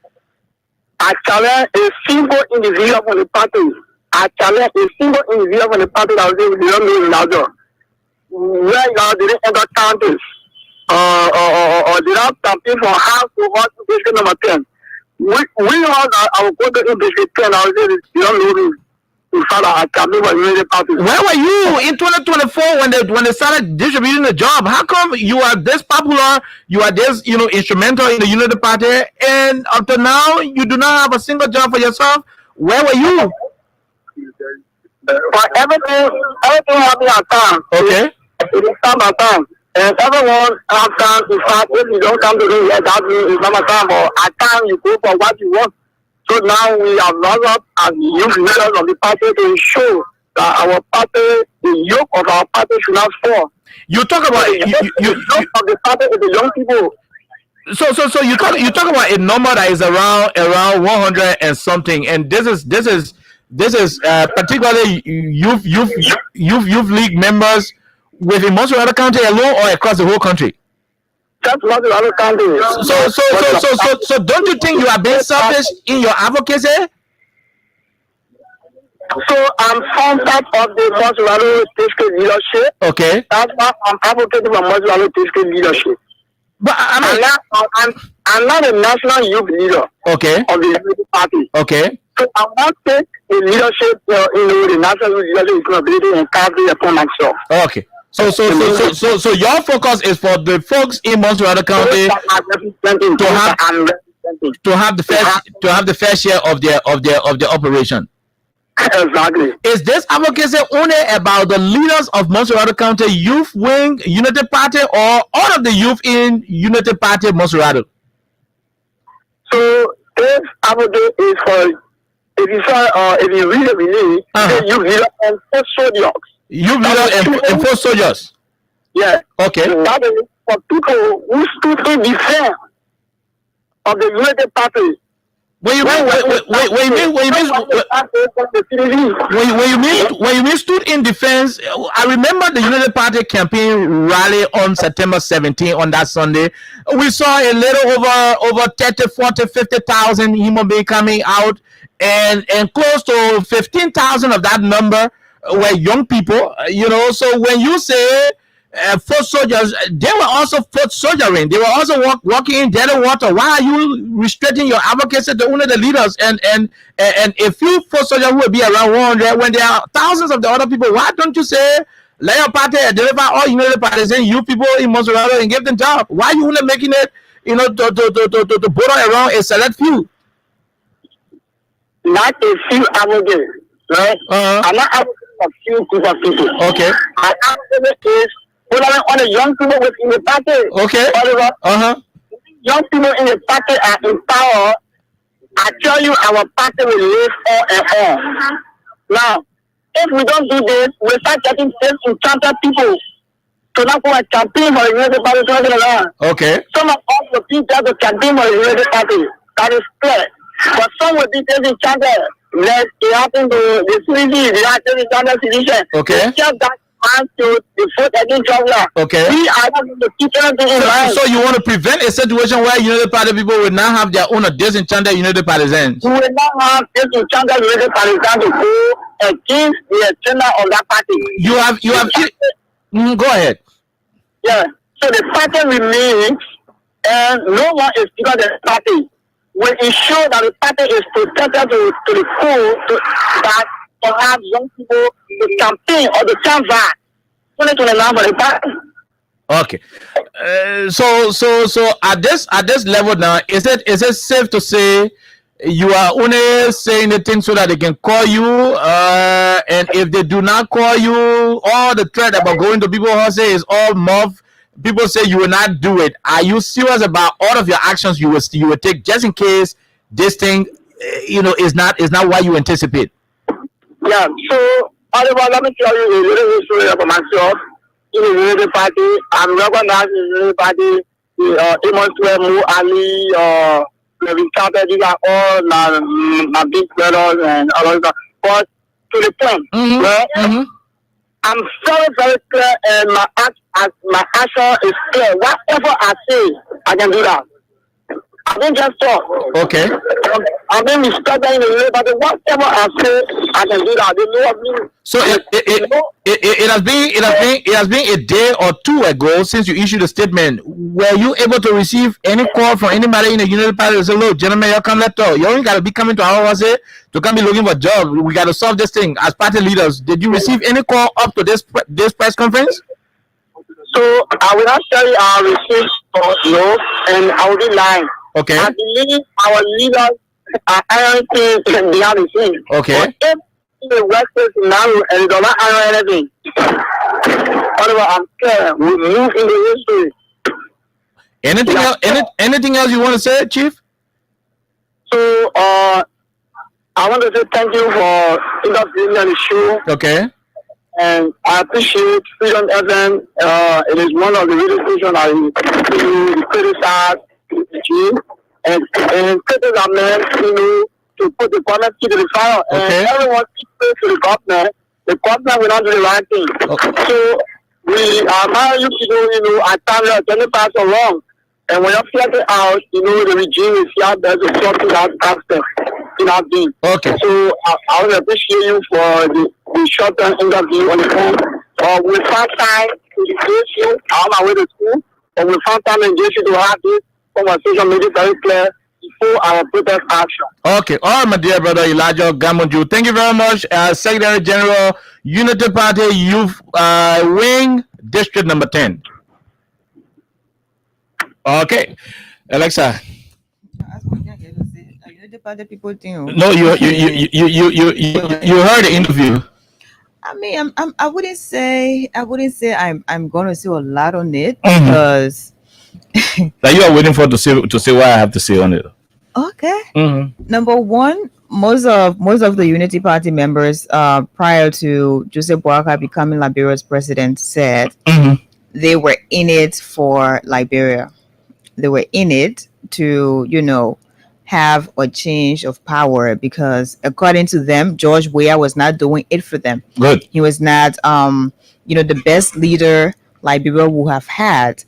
I challenge a single individual from the party. I challenge a single individual from the party that was able to know in Lazio. Right now, they didn't enter counties. Or did not campaign for house to house district number 10. We all our go to district 10. I was there, you don't know me. In fact, I campaign for Unity Party.
Where were you in 2024 when they started distributing the job? How come you are this popular, you are this instrumental in the Unity Party, and up to now you do not have a single job for yourself? Where were you?
For everything happening at time.
Okay.
It is time at time. And everyone has time. In fact, if you don't come to me, that means it's not my time. But at time, you go for what you want. So now we have rose up as youth leaders of the party to ensure that our party, the yoke of our party should not fall.
You talk about
the yoke of the party is the young people.
So you talk about a number that is around 100 and something, and this is particularly youth league members within Montreal County alone or across the whole country?
just Montreal County.
So don't you think you are being selfish in your advocacy?
So I'm from part of the Montreal district leadership.
Okay.
That's why I'm advocating for Montreal district leadership.
But I mean,
I'm not a national youth leader.
Okay.
Of the Unity Party.
Okay.
So I want to take the leadership, the national leadership responsibility and carry upon myself.
Okay. So your focus is for the folks in Montreal County to have the fair share of their operation.
Exactly.
Is this advocacy only about the leaders of Montreal County Youth Wing Unity Party or all of the youth in Unity Party Montreal?
So this advocacy is for if you really believe youth leader and foot soldiers.
Youth leader and foot soldiers.
Yeah.
Okay.
That is for people who stood in defense of the Unity Party.
When you mean stood in defense, I remember the Unity Party campaign rally on September 17 on that Sunday. We saw a little over 30, 40, 50,000 human beings coming out, and close to 15,000 of that number were young people. So when you say foot soldiers, they were also foot soldiering. They were also walking in dirty water. Why are you restricting your advocacy to only the leaders? And a few foot soldiers will be around 100 when there are thousands of the other people. Why don't you say let your party deliver all Unity Partisans, you people in Montreal, and give them job? Why are you only making it to border around a select few?
Not a few advocates, right? I'm not advocating a few group of people.
Okay.
My advocate is on the young people within the party.
Okay.
Young people in the party are in power. I tell you, our party will live on and on. Now, if we don't do this, we start getting disenchanted people to not go and campaign for the Unity Party.
Okay.
Some of us will be there to campaign for the Unity Party. That is clear. But some will be disenchanted. They happen to the city, they are disenchanted citizen.
Okay.
Just that to the vote against governor.
Okay.
We are not going to keep anything in mind.
So you want to prevent a situation where Unity Party people will not have their own disenchanted Unity Partisans?
We will not have disenchanted Unity Partisans to go against the agenda of that party.
You have go ahead.
Yeah. So the party remains, and no one is bigger than the party. We ensure that the party is protected to the full, that have young people to campaign or to canvass 2029 for the party.
Okay. So at this level now, is it safe to say you are only saying the thing so that they can call you, and if they do not call you, all the threat about going to people who say is all muff. People say you will not do it. Are you serious about all of your actions you will take just in case this thing, is not what you anticipate?
Yeah. So, Oliver, let me tell you a little history about myself. In the Unity Party, I'm recognized in the Unity Party. Amos Mu Ali, Levin Carter, these are all my big brothers and all of that. But to the point, right? I'm very, very clear, and my action is clear. Whatever I say, I can do that. I didn't just talk.
Okay.
I've been respected in the way, but whatever I say, I can do that. They know of me.
So it has been a day or two ago since you issued a statement. Were you able to receive any call from anybody in the Unity Party to say, "Look, gentlemen, you come let's talk. You ain't gotta be coming to our house to come be looking for a job. We gotta solve this thing as party leaders." Did you receive any call up to this press conference?
So I will not tell you I received no, and I will be lying.
Okay.
I believe our leaders are iron things behind the scenes.
Okay.
But if the workplace scenario and do not iron anything, whatever, I'm scared we move in the history.
Anything else? Anything else you want to say, Chief?
So I want to say thank you for interviewing me on the show.
Okay.
And I appreciate Freedom FM. It is one of the radio stations I criticize and criticize to put the government key to the fire.
Okay.
And everyone keeps to the government will not do the right thing.
Okay.
So we are you people, I stand there 25 so long. And when you flat it out, the regime is here there to sort that aspect in our being.
Okay.
So I would appreciate you for the short-term interview on the phone. We found time to engage you. I'm on my way to school. But we found time to engage you to have this conversation made it very clear before our protest action.
Okay. All right, my dear brother Elijah Gamonju. Thank you very much. Secretary General, Unity Party Youth Wing, District number 10. Okay. Alexa.
People think,
No, you heard the interview.
I mean, I wouldn't say I'm gonna say a lot on it because
that you are waiting for to say what I have to say on it.
Okay. Number one, most of the Unity Party members, prior to Joseph Boakai becoming Liberia's president, said they were in it for Liberia. They were in it to, have a change of power because, according to them, George Weah was not doing it for them.
Good.
He was not, the best leader Liberia would have had.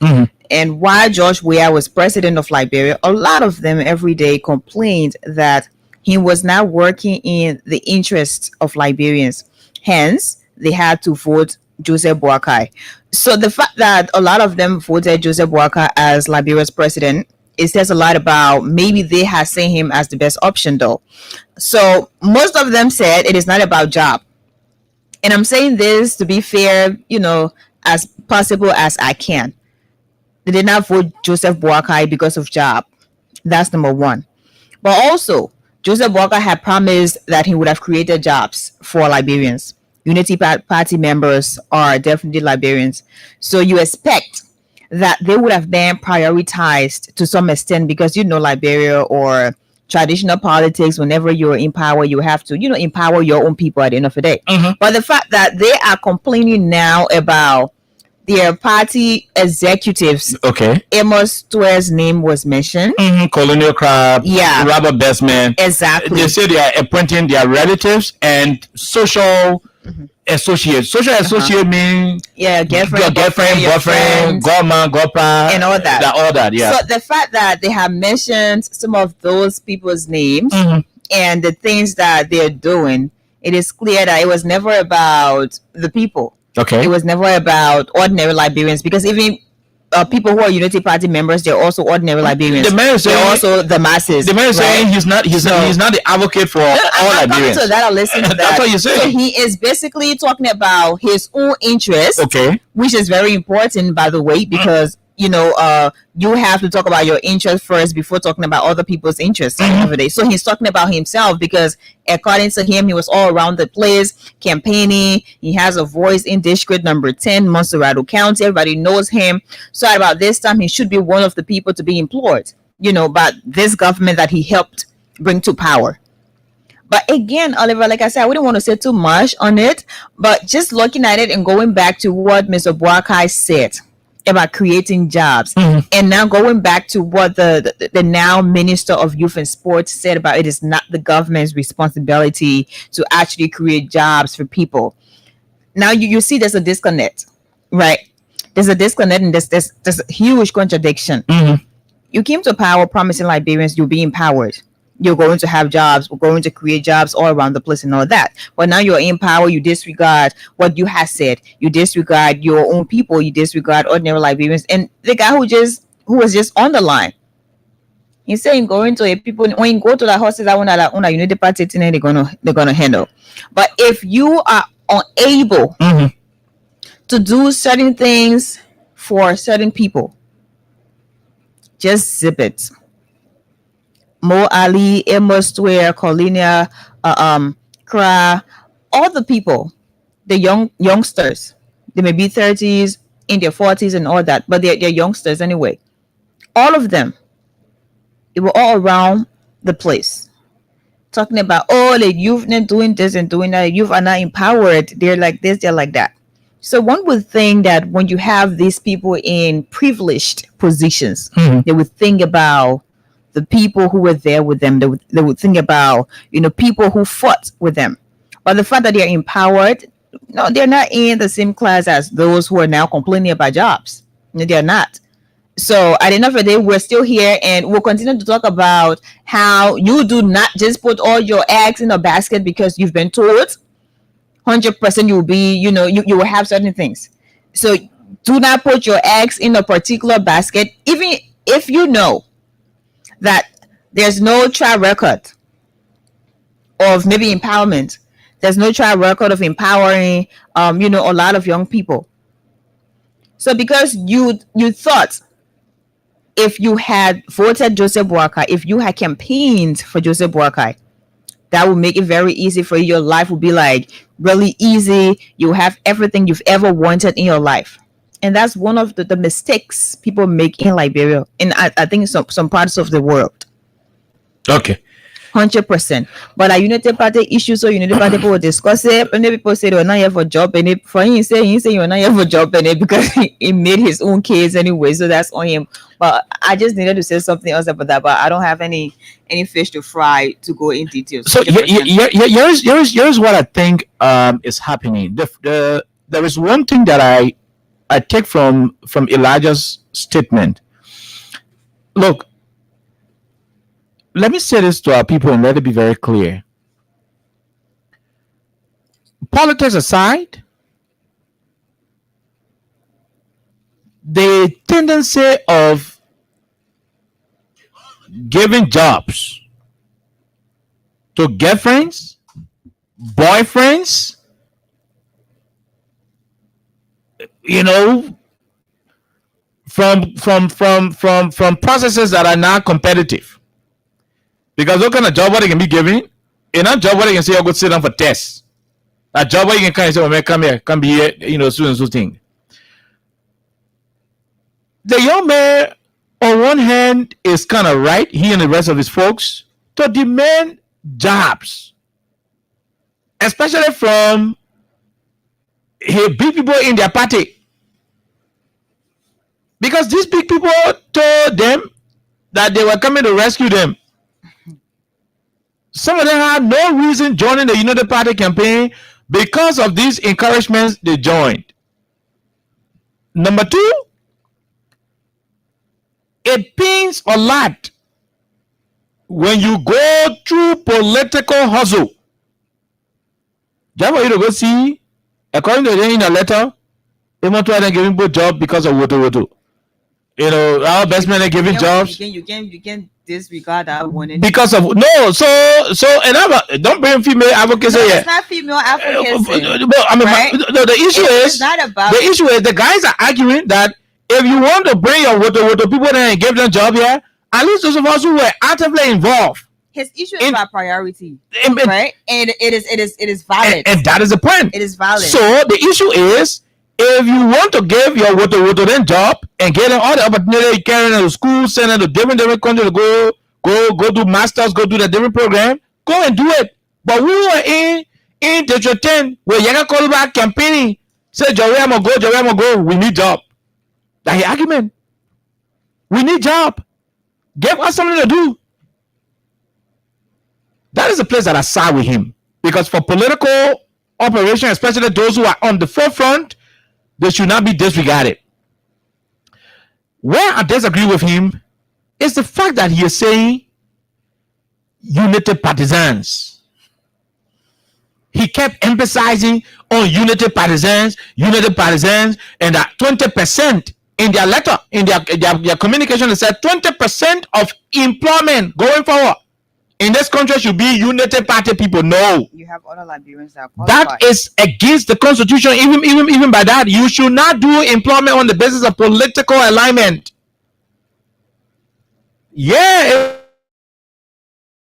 And while George Weah was president of Liberia, a lot of them every day complained that he was not working in the interests of Liberians. Hence, they had to vote Joseph Boakai. So the fact that a lot of them voted Joseph Boakai as Liberia's president, it says a lot about maybe they had seen him as the best option though. So most of them said it is not about job. And I'm saying this to be fair, as possible as I can. They did not vote Joseph Boakai because of job. That's number one. But also, Joseph Boakai had promised that he would have created jobs for Liberians. Unity Party members are definitely Liberians. So you expect that they would have been prioritized to some extent because, Liberia or traditional politics, whenever you're in power, you have to, empower your own people at the end of the day. But the fact that they are complaining now about their party executives.
Okay.
Amos Tuer's name was mentioned.
Colonial Crab.
Yeah.
Robert Bestman.
Exactly.
They say they are appointing their relatives and social associates. Social associate mean
girlfriend,
boyfriend, godman, godpa,
and all that.
All that, yeah.
So the fact that they have mentioned some of those people's names and the things that they're doing, it is clear that it was never about the people.
Okay.
It was never about ordinary Liberians because even people who are Unity Party members, they're also ordinary Liberians.
The man is saying,
they're also the masses.
The man is saying he's not the advocate for all Liberians.
So that I'll listen to that.
That's what you say.
So he is basically talking about his own interests.
Okay.
Which is very important, by the way, because you have to talk about your interest first before talking about other people's interests at the end of the day. So he's talking about himself because according to him, he was all around the place campaigning. He has a voice in district number 10, Monserrado County. Everybody knows him. So at about this time, he should be one of the people to be employed, by this government that he helped bring to power. But again, Oliver, like I said, I wouldn't want to say too much on it, but just looking at it and going back to what Mr. Boakai said about creating jobs, and now going back to what the now Minister of Youth and Sports said about it is not the government's responsibility to actually create jobs for people. Now you see there's a disconnect, right? There's a disconnect and there's a huge contradiction. You came to power promising Liberians you'll be empowered. You're going to have jobs. We're going to create jobs all around the place and all that. But now you're in power. You disregard what you have said. You disregard your own people. You disregard ordinary Liberians. And the guy who was just on the line, he's saying going to a people when you go to the houses, I want to Unity Party they're gonna handle. But if you are unable to do certain things for certain people, just zip it. Mo Ali, Amos Tuer, Colinia, Kra, all the people, the youngsters, they may be 30s, in their 40s and all that, but they're youngsters anyway. All of them, they were all around the place talking about, the youth not doing this and doing that. Youth are not empowered. They're like this, they're like that. So one would think that when you have these people in privileged positions, they would think about the people who were there with them. They would think about, people who fought with them. But the fact that they're empowered, no, they're not in the same class as those who are now complaining about jobs. They're not. So at the end of the day, we're still here, and we'll continue to talk about how you do not just put all your eggs in a basket because you've been told 100% you will be, you will have certain things. So do not put your eggs in a particular basket, even if you know that there's no track record of maybe empowerment. There's no track record of empowering, a lot of young people. So because you thought if you had voted Joseph Boakai, if you had campaigned for Joseph Boakai, that would make it very easy for you. Your life would be like really easy. You have everything you've ever wanted in your life. And that's one of the mistakes people make in Liberia, and I think some parts of the world.
Okay.
100%. But a Unity Party issue, so Unity Party people will discuss it, and then people say they were not here for job, and for him, he say you're not here for job, and because he made his own case anyway, so that's on him. But I just needed to say something else about that, but I don't have any fish to fry to go in details.
So here's what I think is happening. There is one thing that I take from Elijah's statement. Look, let me say this to our people and let it be very clear. Politics aside, the tendency of giving jobs to girlfriends, boyfriends, from processes that are not competitive. Because what kind of job what they can be giving? In a job what they can say, I'll go sit down for tests. A job what you can kind of say, well, come here, come be here, so and so thing. The young man, on one hand, is kind of right, he and the rest of his folks, to demand jobs. Especially from big people in their party. Because these big people told them that they were coming to rescue them. Some of them had no reason joining the United Party campaign. Because of these encouragements, they joined. Number two, it pains a lot when you go through political hustle. Just for you to go see, according to them in a letter, they want to give him a job because of Woto. Our best men are giving jobs.
You can disregard that one.
Because of and don't bring female advocacy here.
It's not female advocacy.
Right? The issue is not about the issue is the guys are arguing that if you want to bring your Woto people there and give them job here, at least those of us who were actively involved.
His issue is about priority, right? And it is valid.
And that is the point.
It is valid.
So the issue is, if you want to give your Woto then job and get them all the opportunity, carrying them to school, send them to different countries to go do masters, go do the different program, go and do it. But we were in District 10 where Yaga called back campaigning, said Joey, I'm gonna go, we need job. That's the argument. We need job. Give us something to do. That is the place that I side with him. Because for political operation, especially those who are on the forefront, they should not be disregarded. Where I disagree with him is the fact that he is saying unity partisans. He kept emphasizing on unity partisans, and that 20% in their letter, in their communication, they said 20% of employment going forward in this country should be Unity Party people. No.
You have other Liberians that
that is against the constitution. Even by that, you should not do employment on the basis of political alignment. Yeah,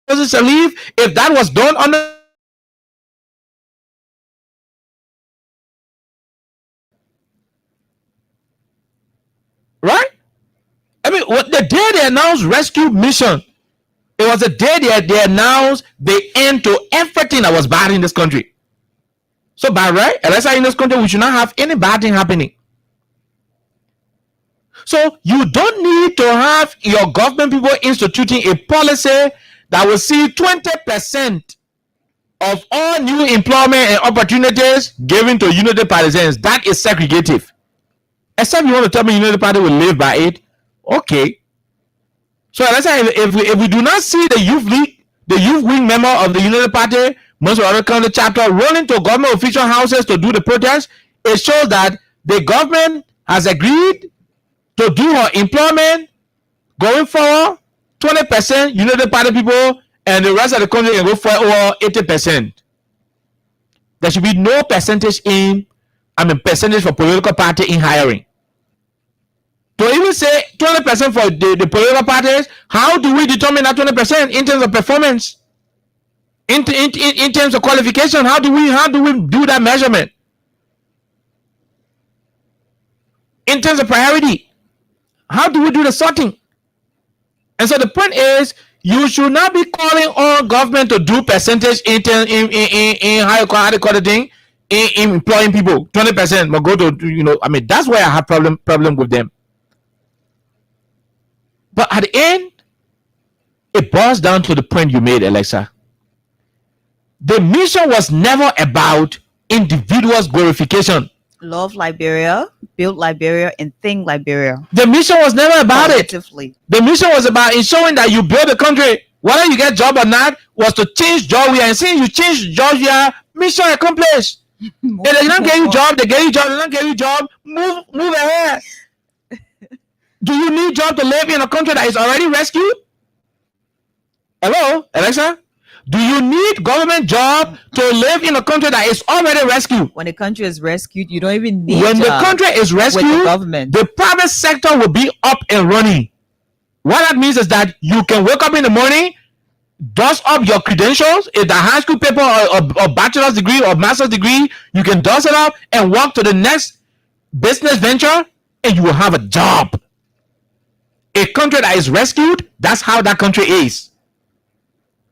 if that was done on the right, I mean, what the day they announced rescue mission, it was the day they announced the end to everything that was bad in this country. So by right, unless in this country, we should not have any bad thing happening. So you don't need to have your government people instituting a policy that will see 20% of all new employment and opportunities given to Unity partisans. That is segregative. Except you want to tell me Unity Party will live by it. Okay. So let's say if we do not see the youth league, the youth wing member of the United Party, most of the county chapter running to government official houses to do the protest, it shows that the government has agreed to do her employment going forward. 20% United Party people, and the rest of the country can go for over 80%. There should be no percentage for political party in hiring. To even say 20% for the political parties, how do we determine that 20% in terms of performance? In terms of qualification, how do we do that measurement? In terms of priority, how do we do the sorting? And so the point is, you should not be calling on government to do percentage in how you call the thing, in employing people. 20% but go to, that's why I have problem with them. But at the end, it boils down to the point you made, Alexa. The mission was never about individuals' glorification.
Love Liberia, build Liberia, and think Liberia.
The mission was never about it. The mission was about ensuring that you build the country. Whether you get job or not, was to change Georgia. And since you change Georgia, mission accomplished. If they don't get you job, they get you job. They don't get you job, move ahead. Do you need job to live in a country that is already rescued? Hello, Alexa? Do you need government job to live in a country that is already rescued?
When the country is rescued, you don't even need
when the country is rescued,
the government.
The private sector will be up and running. What that means is that you can wake up in the morning, dust up your credentials, if the high school paper or bachelor's degree or master's degree, you can dust it up and walk to the next business venture and you will have a job. A country that is rescued, that's how that country is.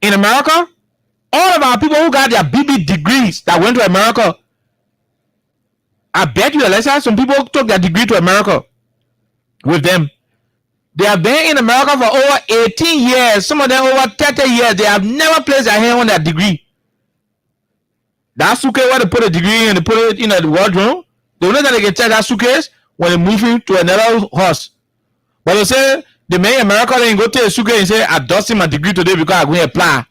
In America, all of our people who got their BB degrees that went to America, I bet you, Alexa, some people took their degree to America with them. They have been in America for over 18 years, some of them over 30 years. They have never placed their hand on their degree. That suitcase where they put a degree and they put it in the wardrobe, the only time they can check that suitcase when they move it to another horse. But they say, the man in America, they go to a suitcase and say, I dusted my degree today because I'm going to apply.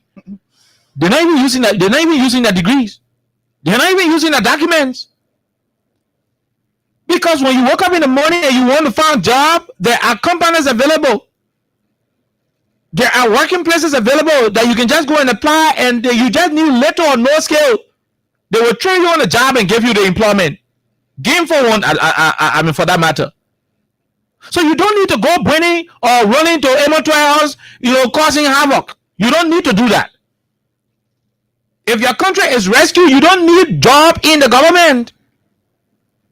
They're not even using that. They're not even using their degrees. They're not even using their documents. Because when you wake up in the morning and you want to find a job, there are companies available. There are working places available that you can just go and apply, and you just need little or no skill. They will train you on the job and give you the employment. Gainful one, for that matter. So you don't need to go burning or running to amateur, causing havoc. You don't need to do that. If your country is rescued, you don't need job in the government.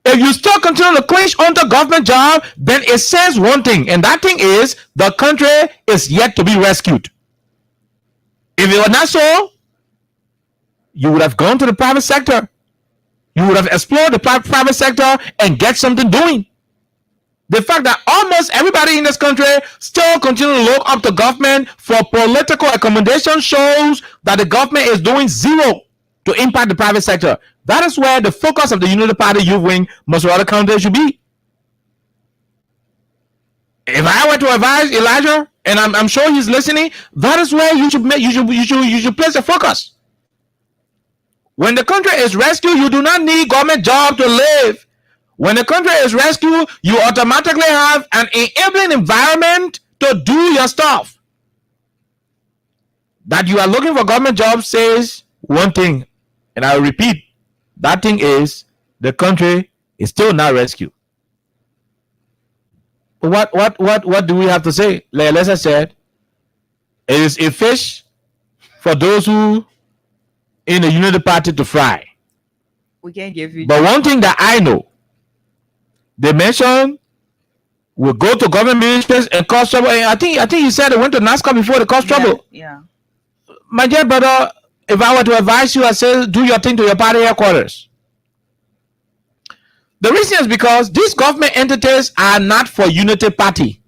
If you still continue to clinch on the government job, then it says one thing, and that thing is the country is yet to be rescued. If it were not so, you would have gone to the private sector. You would have explored the private sector and get something doing. The fact that almost everybody in this country still continue to look up to government for political accommodation shows that the government is doing zero to impact the private sector. That is where the focus of the United Party youth wing, most other counties should be. If I were to advise Elijah, and I'm sure he's listening, that is where you should place the focus. When the country is rescued, you do not need government job to live. When the country is rescued, you automatically have an enabling environment to do your stuff. That you are looking for government jobs says one thing, and I will repeat, that thing is the country is still not rescued. What do we have to say? Like Lesa said, it is a fish for those who in the United Party to fry.
We can't give you.
But one thing that I know, they mentioned will go to government ministries and cause trouble. And I think he said they went to NASCAR before they caused trouble.
Yeah.
My dear brother, if I were to advise you, I say do your thing to your party headquarters. The reason is because these government entities are not for Unity Party.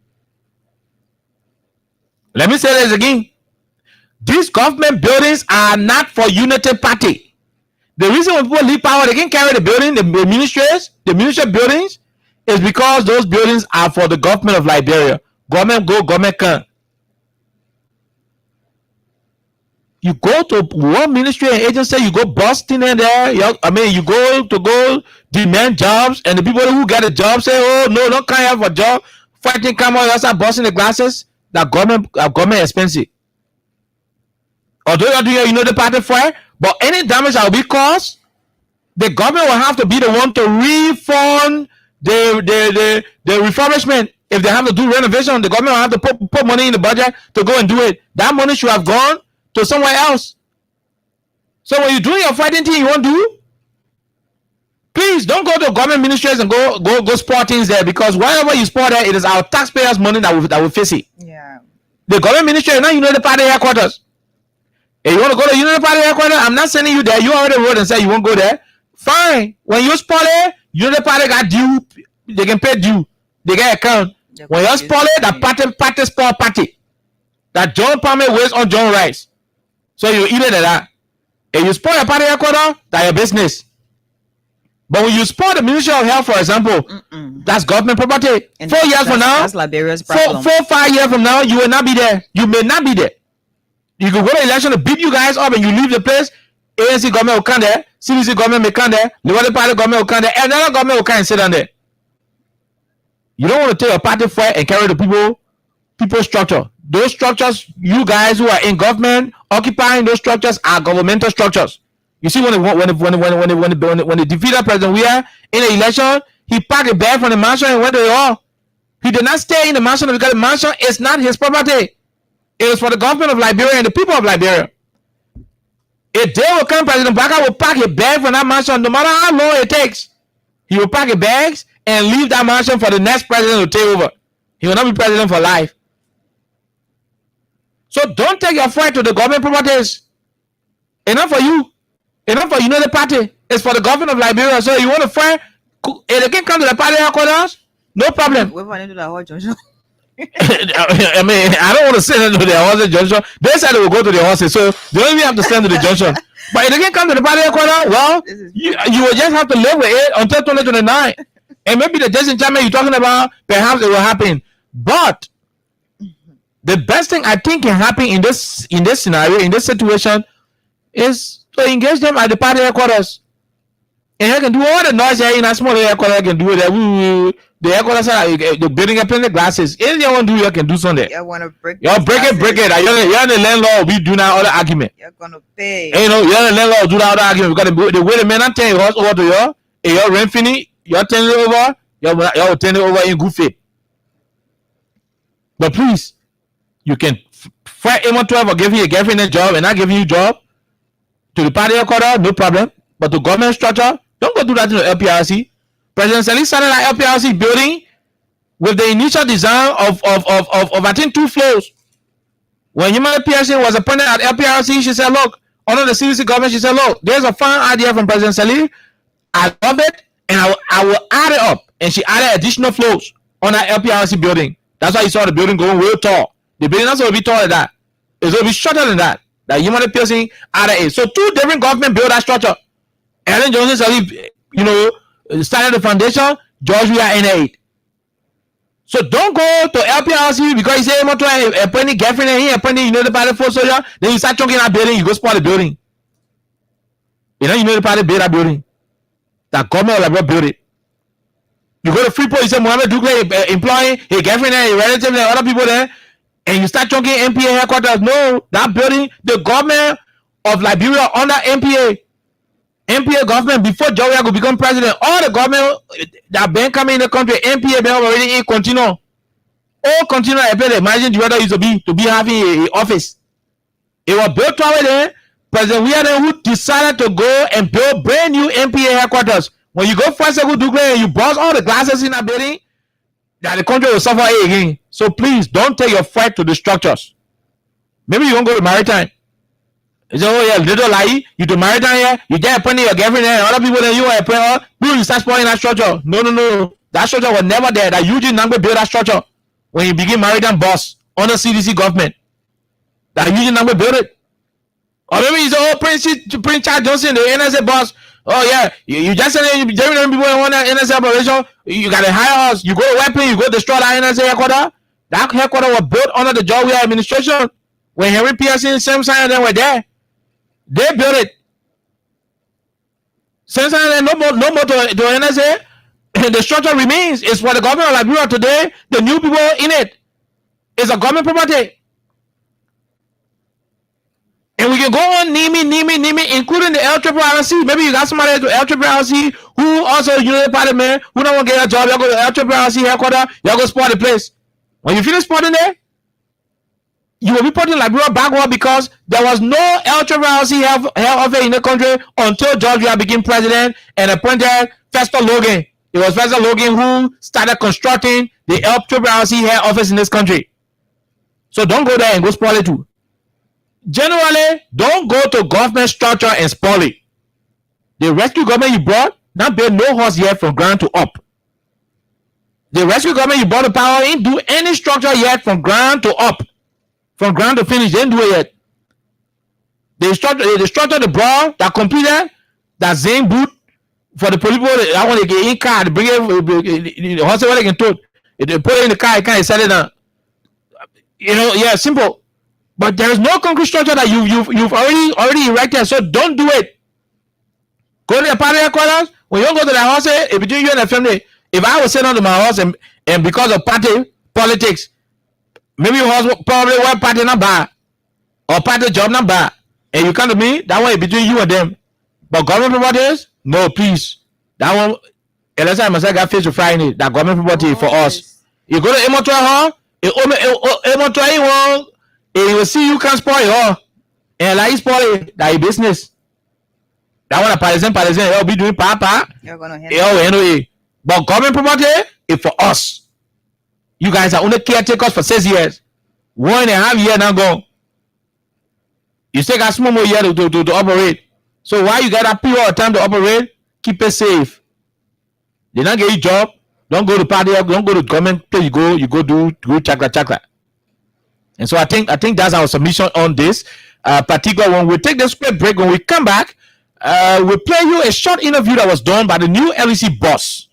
Let me say this again. These government buildings are not for Unity Party. The reason when people leave power, they can carry the building, the ministry buildings, is because those buildings are for the government of Liberia. Government go, government come. You go to one ministry and agency, you go busting in there. You go demand jobs, and the people who get a job say, "Oh no, don't come here for job." Fighting come on, you start busting the glasses. That government expensive. Although you're doing, the party for it, but any damage that will be caused, the government will have to be the one to refund the refurbishment. If they have to do renovation, the government will have to put money in the budget to go and do it. That money should have gone to somewhere else. So when you're doing your fighting thing, you won't do. Please don't go to government ministries and go sport things there, because whatever you sport there, it is our taxpayers' money that will face it.
Yeah.
The government ministry, now the party headquarters. If you want to go to the party headquarters, I'm not sending you there. You already wrote and said you won't go there. Fine. When you sport it, the party got due. They can pay due. They get account. When you sport it, that party sport party. That John Palmer waste on John Rice. So you eat it at that. If you sport your party headquarters, that's your business. But when you sport the Ministry of Health, for example, that's government property.
And
4 years from now,
that's Liberia's problem.
5 years from now, you will not be there. You may not be there. You can go to election to beat you guys up and you leave the place. ANC government will come there. CDC government may come there. Liberal Party government will come there. And another government will come and sit down there. You don't want to take a party for it and carry the people structure. Those structures, you guys who are in government occupying those structures are governmental structures. You see, when the defeated President we are in the election, he packed a bag from the mansion and went to the hall. He did not stay in the mansion because the mansion is not his property. It is for the government of Liberia and the people of Liberia. If they will come, President Baka will pack a bag from that mansion, no matter how long it takes. He will pack a bags and leave that mansion for the next president to take over. He will not be president for life. So don't take your fight to the government properties. Enough for you. Enough for the party. It's for the government of Liberia. So you want to fight? If they can come to the party headquarters, no problem.
We're running to the whole junction.
I mean, I don't want to send them to the horses junction. They said they will go to the horses, so they don't even have to send to the junction. But if they can come to the party headquarters, well, you will just have to live with it until 2029. And maybe the disenchantment you're talking about, perhaps it will happen. But the best thing I think can happen in this scenario, in this situation, is to engage them at the party headquarters. And I can do all the noise here in a small headquarters. I can do it. The headquarters are the building up in the glasses. Anything you want to do, you can do something.
You want to break
it. Break it. You're the landlord. We do that other argument.
You're gonna pay.
And you're the landlord. Do that other argument because the way the man I'm telling you over to you, and your rent finish, you're turning it over. You're turning it over in good faith. But please, you can fight anyone for giving a girlfriend a job and not giving you a job to the party headquarters, no problem. But to government structure, don't go do that to the LPRC. President Sali started an LPRC building with the initial design of I think 2 floors. When Yuma Pearson was appointed at LPRC, she said, look, under the CDC government, she said, look, there's a fine idea from President Sali. I love it, and I will add it up. And she added additional floors on that LPRC building. That's why you saw the building going real tall. The building not going to be taller than that. It's going to be shorter than that. That Yuma Pearson added it. So 2 different government build that structure. Ellen Johnson Sali, started the foundation, George we are in it. So don't go to LPRC because you say I'm to appoint girlfriend and he appointed the party for soldier. Then you start talking that building, you go spoil the building. The party build that building. That government will build it. You go to Freeport, you say Mohammed Dukle employing his girlfriend and his relatives and other people there, and you start talking MPA headquarters. No, that building, the government of Liberia under MPA government before Joria could become president, all the government that been coming in the country, MPA been already in continue. All continue. Imagine the other used to be having an office. It was built already. President Weir who decided to go and build brand new MPA headquarters. When you go first go do and you bust all the glasses in that building, that the country will suffer again. So please don't take your fight to the structures. Maybe you won't go to maritime. You say, oh yeah, little lie, you to maritime here, you get appointed your girlfriend and other people that you are appointed, you start spoiling that structure. No. That structure was never there. That Eugene Nangbe built that structure when you begin maritime boss under CDC government. That Eugene Nangbe built it. Or maybe you say, oh, Prince Charles Johnson, the NSA boss. Oh yeah, you just said you people want that NSA operation, you got to hire us. You go to weapon, you go destroy that NSA headquarters. That headquarters was built under the Georgia administration when Henry Pearson, Sam Simon, and them were there. They built it. Sam Simon, no more to NSA. The structure remains. It's for the government of Liberia today. The new people in it. It's a government property. And we can go on naming, including the LRRC. Maybe you got somebody at the LRRC who also a unit party man who don't want to get a job. Y'all go to the LRRC headquarters. Y'all go spot the place. When you finish spotting there, you will be putting Liberia backward because there was no LRRC health office in the country until Georgia became president and appointed Fester Logan. It was Fester Logan who started constructing the LRRC head office in this country. So don't go there and go spoil it too. Generally, don't go to government structure and spoil it. The rescue government you brought, not build no horse yet from ground to up. The rescue government you brought the power ain't do any structure yet from ground to up. From ground to finish, they didn't do it yet. The structure the brought, that completed, that Zane boot for the police, I want to get in car, to bring it, the horse they can tote. They put it in the car, you can't set it down. You know, yeah, simple. But there is no concrete structure that you've already erected, so don't do it. Go to the party headquarters. When you go to the house, between you and the family, if I was sitting under my house and because of party politics, maybe your house probably one party not bad or party job not bad, and you come to me, that one is between you and them. But government properties, no, please. That one, unless I myself got fish to fry in it, that government property for us. You go to Emotoa Hall, Emotoa and you will see you can't spoil it all. And like you spoil it, that is business. That one a partisan, they'll be doing papa. You're gonna handle it. But government property is for us. You guys are only caretakers for 6 years. 1.5 years now gone. You still got small more year to operate. So why you got that period of time to operate? Keep it safe. They not get you job. Don't go to party. Don't go to government. You go do chakra. And so I think that's our submission on this particular one. We'll take this quick break. When we come back, we'll play you a short interview that was done by the new LEC boss.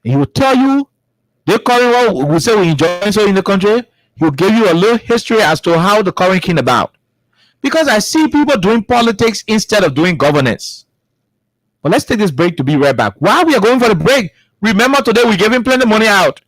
He will tell you the current what we say we enjoy so in the country. He will give you a little history as to how the current came about. Because I see people doing politics instead of doing governance. But let's take this break to be right back. While we are going for the break, remember today we're giving plenty of money out.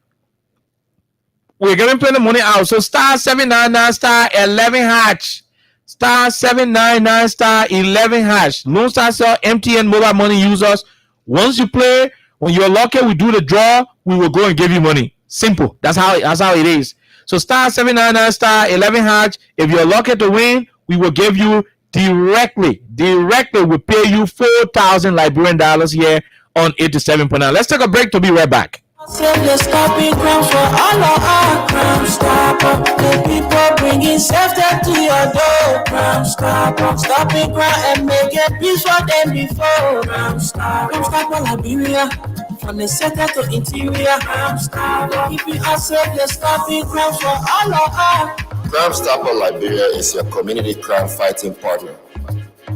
We're giving plenty of money out. So star 799 star 11 hatch. Star 799 star 11 hash. Lone Star Cell MTN mobile money users. Once you play, when you're lucky, we do the draw. We will go and give you money. Simple. That's how it is. So star 799 star 11 hash. If you're lucky to win, we will give you directly. We'll pay you 4,000 Liberian dollars here on 87.9. Let's take a break to be right back.
Let's stop it, crime for all of our crime stopper. The people bringing safety to your door. Crime stopper, stop it, crime and make it peace for them before. Crime stopper, Liberia, from the center to interior. Crime stopper, keeping us safe. Let's stop it, crime for all of our.
Crime Stopper Liberia is your community crime fighting partner.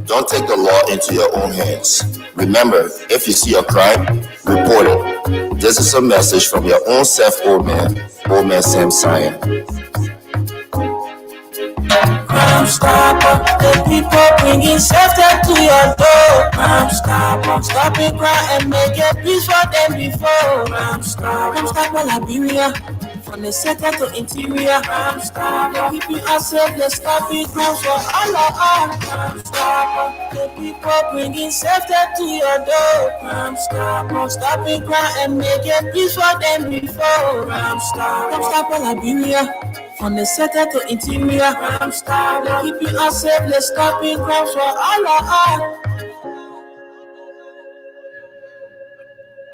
Don't take the law into your own hands. Remember, if you see a crime, report it. This is a message from your own self, old man Sam Cyan.
Crime Stopper, the people bringing safety to your door. Crime Stopper, stopping crime and make it peace for them before. Crime Stopper Liberia, from the center to interior. Crime Stopper, keeping us safe. Let's stop it, crime for all of us. Crime Stopper, the people bringing safety to your door. Crime Stopper, stopping crime and make it peace for them before. Crime Stopper Liberia, from the center to interior. Crime Stopper, keeping us safe. Let's stop it, crime for all of us.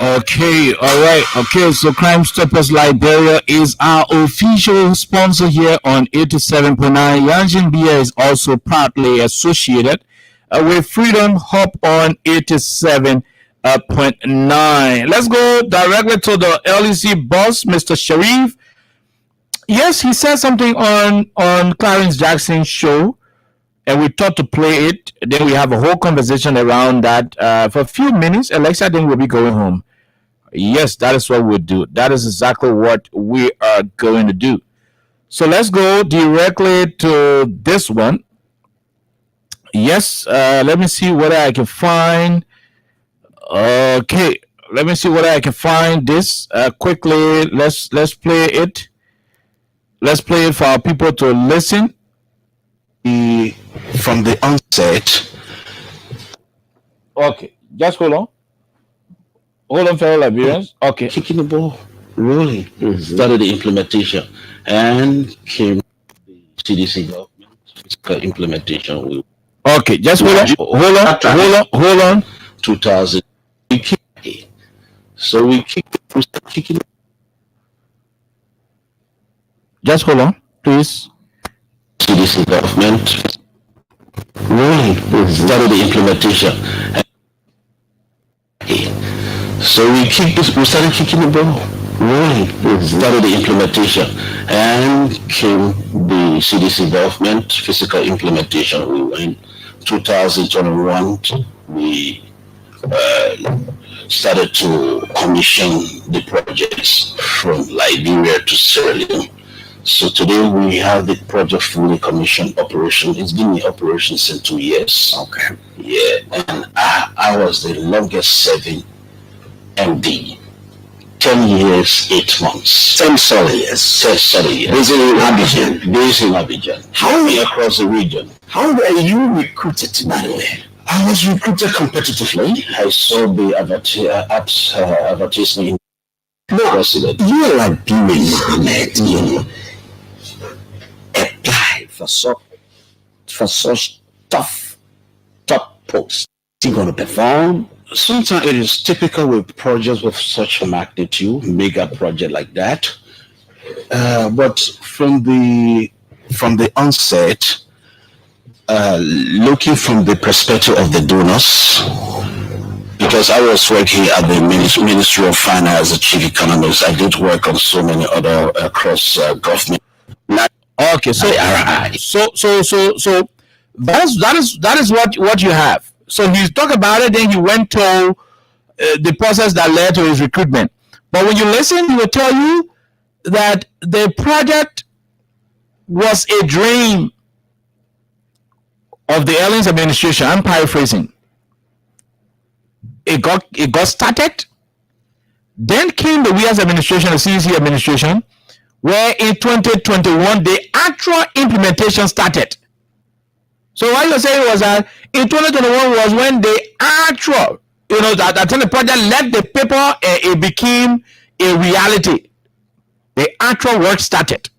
Okay, all right. Okay, so Crime Stoppers Liberia is our official sponsor here on 87.9. Yanjin Beer is also partly associated with Freedom Hub on 87.9. Let's go directly to the LEC boss, Mr. Sharif. Yes, he said something on Clarence Jackson's show, and we thought to play it. Then we have a whole conversation around that for a few minutes. Alexa, then we'll be going home. Yes, that is what we'll do. That is exactly what we are going to do. So let's go directly to this one. Yes, let me see what I can find. Okay, let me see what I can find this quickly. Let's play it. Let's play it for our people to listen.
From the onset.
Okay, just hold on. Hold on, fellow Liberians. Okay.
Kicking the ball rolling. Started the implementation and came the CDC government fiscal implementation.
Okay, just hold on.
2000. So we kicking.
Just hold on, please.
CDC government rolling. Started the implementation. So we started kicking the ball rolling. Started the implementation and came the CDC government physical implementation. We went 2021. We started to commission the projects from Liberia to Sierra Leone. So today we have the project fully commissioned operation. It's been in operation since 2 years.
Okay.
Yeah, and I was the longest serving MD. 10 years, 8 months.
10 solid years.
10 solid years.
Based in Abidjan.
Based in Abidjan.
How
across the region?
How were you recruited to that way?
I was recruited competitively. I saw the advertisement.
No, you are like doing Mohammed, apply for such tough top posts. You're going to perform.
Sometimes it is typical with projects of such a magnitude, mega project like that. But from the onset, looking from the perspective of the donors, because I was working at the Ministry of Finance as a chief economist, I did work on so many other across government.
Okay, so that is what you have. So he talked about it, then he went to the process that led to his recruitment. But when you listen, he will tell you that the project was a dream of the Ellens administration. I'm paraphrasing. It got started. Then came the Weah's administration, the CDC administration, where in 2021 the actual implementation started. So what you're saying was that in 2021 was when the actual, that the project left the paper and it became a reality. The actual work started.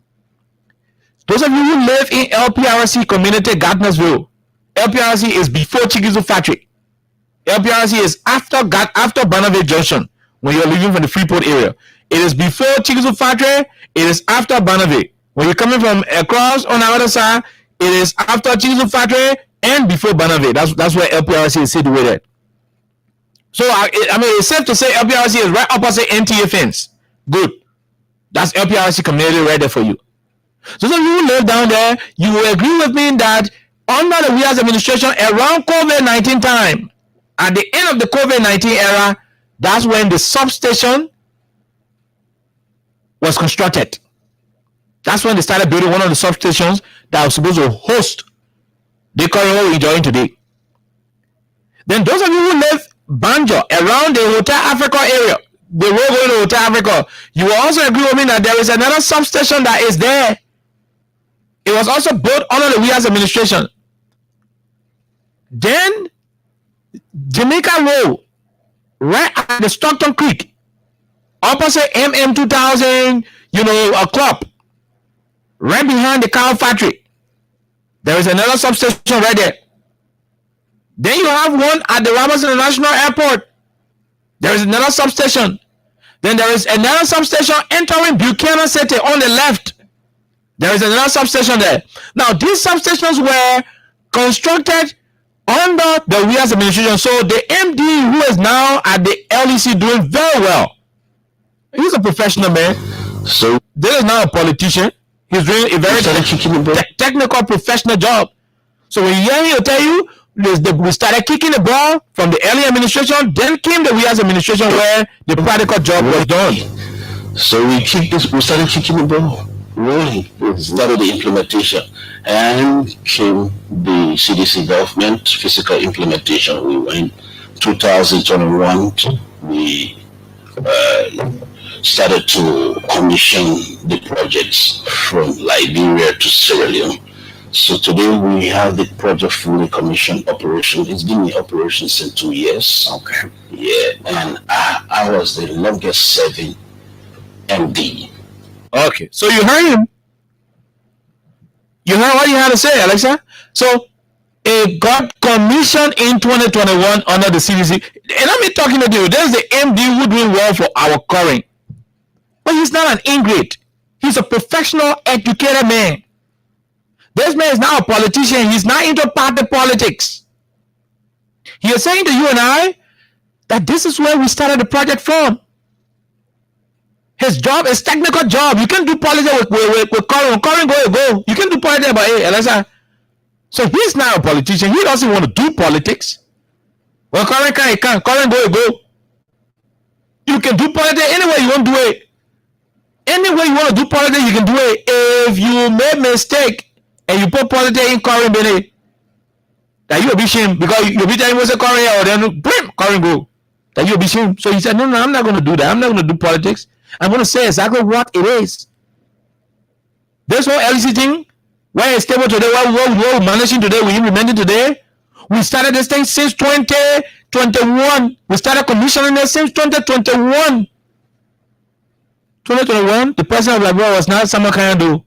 Those of you who live in LPRC community, Gardnersville, LPRC is before Chigizu factory. LPRC is after Bannerville Junction when you're leaving from the Freeport area. It is before Chigizu factory. It is after Bannerville. When you're coming from across on the other side, it is after Chigizu factory and before Bannerville. That's where LPRC is situated. So I mean, it's safe to say LPRC is right opposite NTA fence. Good. That's LPRC community right there for you. So some of you who live down there, you will agree with me that under the Weah's administration around COVID-19 time, at the end of the COVID-19 era, that's when the substation was constructed. That's when they started building one of the substations that was supposed to host the corridor we're enjoying today. Then those of you who live Banjo around the Hotel Africa area, the road going to Hotel Africa, you will also agree with me that there is another substation that is there. It was also built under the Weah's administration. Then Jamaica Road, right at the Stockton Creek, opposite MM2000, a club, right behind the cow factory. There is another substation right there. Then you have one at the Robertson International Airport. There is another substation. Then there is another substation entering Buchanan City on the left. There is another substation there. Now, these substations were constructed under the Weah's administration. So the MD who is now at the LEC doing very well. He's a professional man.
So
this is not a politician. He's doing a very technical professional job. So when you hear me, he'll tell you we started kicking the ball from the early administration. Then came the Wias administration where the practical job was done.
So we started kicking the ball, rolling. We started the implementation, and came the CDC government physical implementation. We went 2021. We started to commission the projects from Liberia to Sierra Leone. So today we have the project fully commissioned operation. It's been in operation since 2 years.
Okay.
Yeah, and I was the longest serving MD.
Okay, so you heard him. You heard what he had to say, Alexa. So it got commissioned in 2021 under the CDC. And I'm talking to you. There's the MD who doing well for our current. But he's not an ingrate. He's a professional, educated man. This man is now a politician. He's not into party politics. He is saying to you and I that this is where we started the project from. His job is technical job. You can do politics with Corin. Corin go. You can do politics, but hey, Alexa. So he's not a politician. He doesn't want to do politics. Well, Corin can. Corin go. You can do politics anywhere you want to do it. Anywhere you want to do politics, you can do it. If you made mistake and you put politics in Corin, that you'll be shame because you'll be telling me say Corin or then brim Corin go. That you'll be shame. So he said, no, I'm not going to do that. I'm not going to do politics. I'm going to say exactly what it is. This whole LC thing, where it's stable today, what we're managing today, we're implementing today. We started this thing since 2021. We started commissioning it since 2021. 2021, the president of Liberia was not Samuel Kanyado.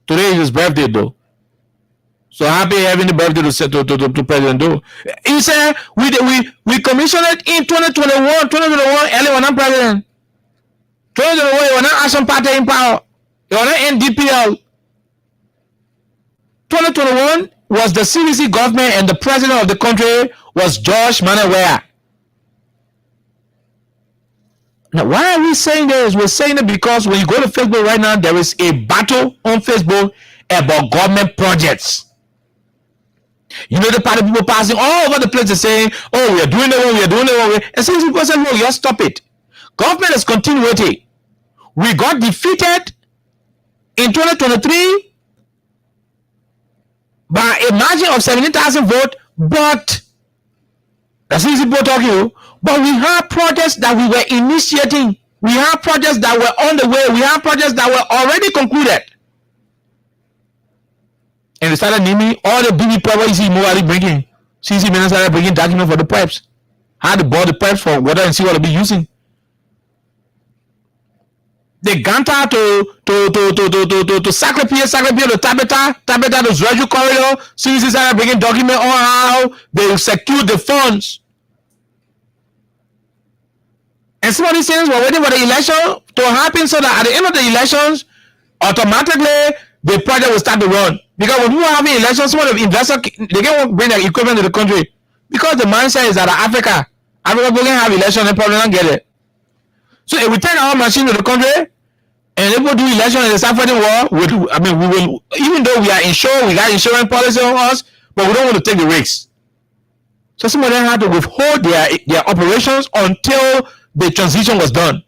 Today is his birthday, though. So happy having the birthday to President Do. He said we commissioned it in 2021. 2021, early when I'm president. 2021, you were not Action Party in power. You were not NDPL. 2021 was the CDC government and the president of the country was George Manawea. Now, why are we saying this? We're saying it because when you go to Facebook right now, there is a battle on Facebook about government projects. You know, the party people passing all over the place saying, oh, we are doing it one way. And some people say, no, you stop it. Government is continuity. We got defeated in 2023 by a margin of 17,000 votes, but that's easy people talking. But we have projects that we were initiating. We have projects that were on the way. We have projects that were already concluded. And they started naming all the BB power you see Moali bringing. CC men started bringing document for the pipes. How to board the pipes for water and see what they'll be using. They gone out to Sacrapia to Tabata to Zreju corridor. CC started bringing document on how they secure the funds. And some of these things were waiting for the election to happen so that at the end of the elections, automatically the project will start to run. Because when people are having elections, some of the investors, they can't bring their equipment to the country. Because the mindset is that Africa will have elections and probably not get it. So if we take our machine to the country, and if we do election and they start fighting war, we will, even though we are insured, we got insurance policy on us, but we don't want to take the risks. So some of them had to withhold their operations until the transition was done.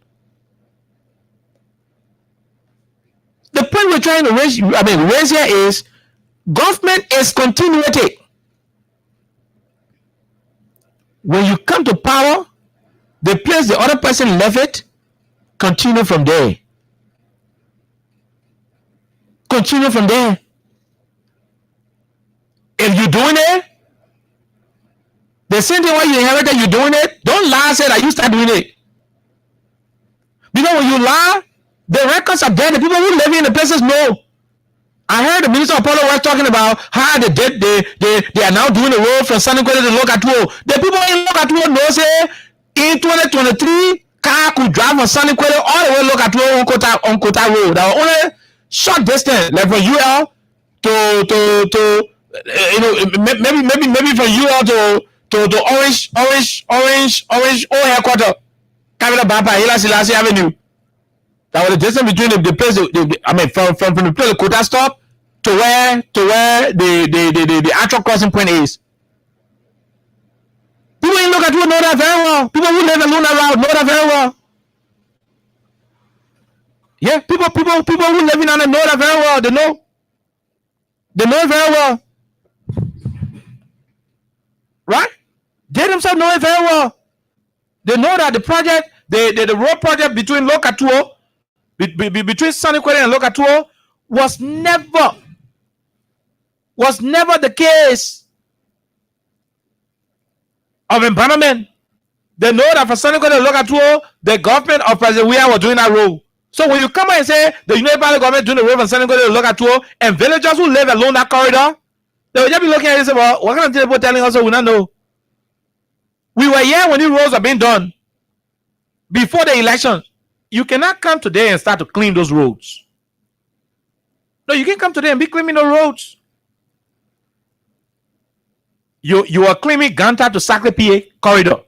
The point we're trying to raise here is government is continuity. When you come to power, the place the other person left it, continue from there. Continue from there. If you're doing it, the same thing when you inherited, you're doing it, don't lie and say that you start doing it. Because when you lie, the records are there. The people who live in the places know. I heard the Minister of Public Works talking about how they are now doing the road from San Nicolas to Lokatuo. The people in Lokatuo know say in 2023, car could drive from San Nicolas all the way to Lokatuo on Kota Road. That was only short distance, like from UL to maybe from UL to Orange old headquarters. Hila Selassie Avenue. That was the distance between the place. From the place the quota stop to where the actual crossing point is. look at you know that very well. People who live along that route know that very well. Yeah, people who living on it know that very well. They know it very well. Right? They themselves know it very well. They know that the project, the road project between Lokatuo, between Sanikwere and Lokatuo was never the case of empanelment. They know that for Sanikwere and Lokatuo, the government of President Weah was doing that road. So when you come out and say the United government doing the road from Sanikwere and Lokatuo, and villagers who live along that corridor, they will just be looking at it and say, well, what kind of people telling us so we don't know? We were here when these roads are being done before the election. You cannot come today and start to clean those roads. No, you can't come today and be cleaning the roads. You are cleaning Ganta to Sacre PA corridor.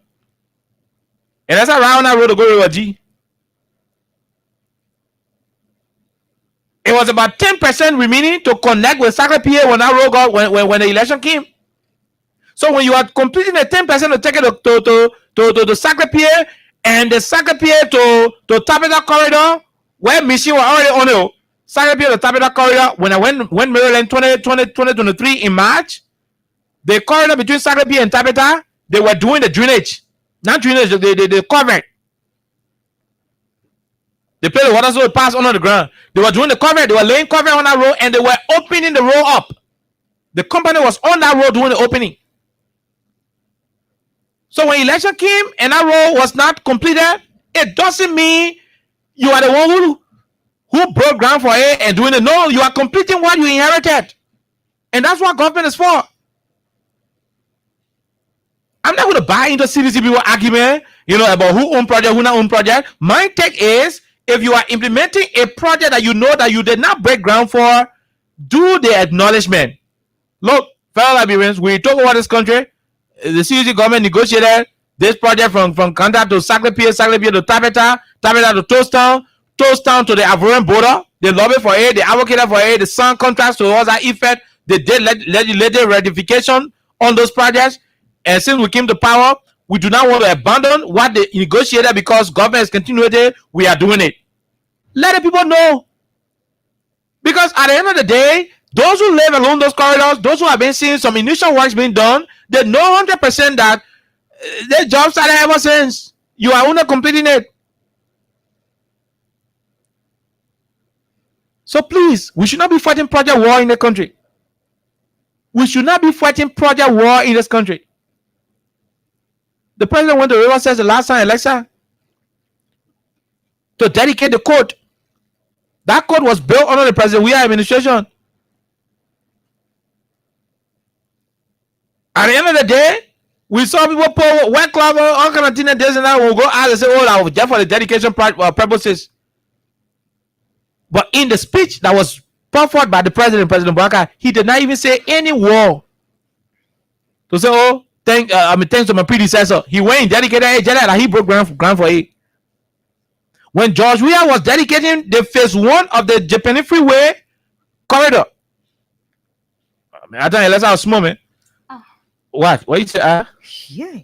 And that's around that road to go to G. It was about 10% remaining to connect with Sacre PA when that road got when the election came. So when you are completing the 10% to take it to the Sacre PA and the Sacre PA to Tabitha corridor, where machine were already on it. Sacre PA to Tabitha corridor, when I went Maryland 2023 in March, the corridor between Sacre PA and Tabitha, they were doing the drainage. Not drainage, they covered. They played the water so it passed under the ground. They were doing the cover, they were laying cover on that road, and they were opening the road up. The company was on that road doing the opening. So when election came and that road was not completed, it doesn't mean you are the one who broke ground for it and doing it. No, you are completing what you inherited. And that's what government is for. I'm not going to buy into CDC people argument, about who own project, who not own project. My take is, if you are implementing a project that you know that you did not break ground for, do the acknowledgement. Look, fellow Liberians, we talk about this country. The CDC government negotiated this project from Kanta to Sacre PA to Tabitha to Toasttown to the Ivorian border. They lobbied for it, they advocated for it, they signed contracts to all that effect. They did legislative ratification on those projects. And since we came to power, we do not want to abandon what they negotiated because government is continuing it. We are doing it. Let the people know. Because at the end of the day, those who live along those corridors, those who have been seeing some initial works being done, they know 100% that their job started ever since. You are only completing it. So please, we should not be fighting project war in the country. We should not be fighting project war in this country. The president went to River State the last time election to dedicate the court. That court was built under the President Weah administration. At the end of the day, we saw people pull white cloth, all kind of things, and this and that. We'll go out and say, oh, I was there for the dedication purposes. But in the speech that was put forth by the president, President Baka, he did not even say any word to say, oh, thanks to my predecessor. He went and dedicated a general that he broke ground for it. When George Weah was dedicating the phase 1 of the Japanese freeway corridor, I tell you, let's have a small man. What you say?
Yeah.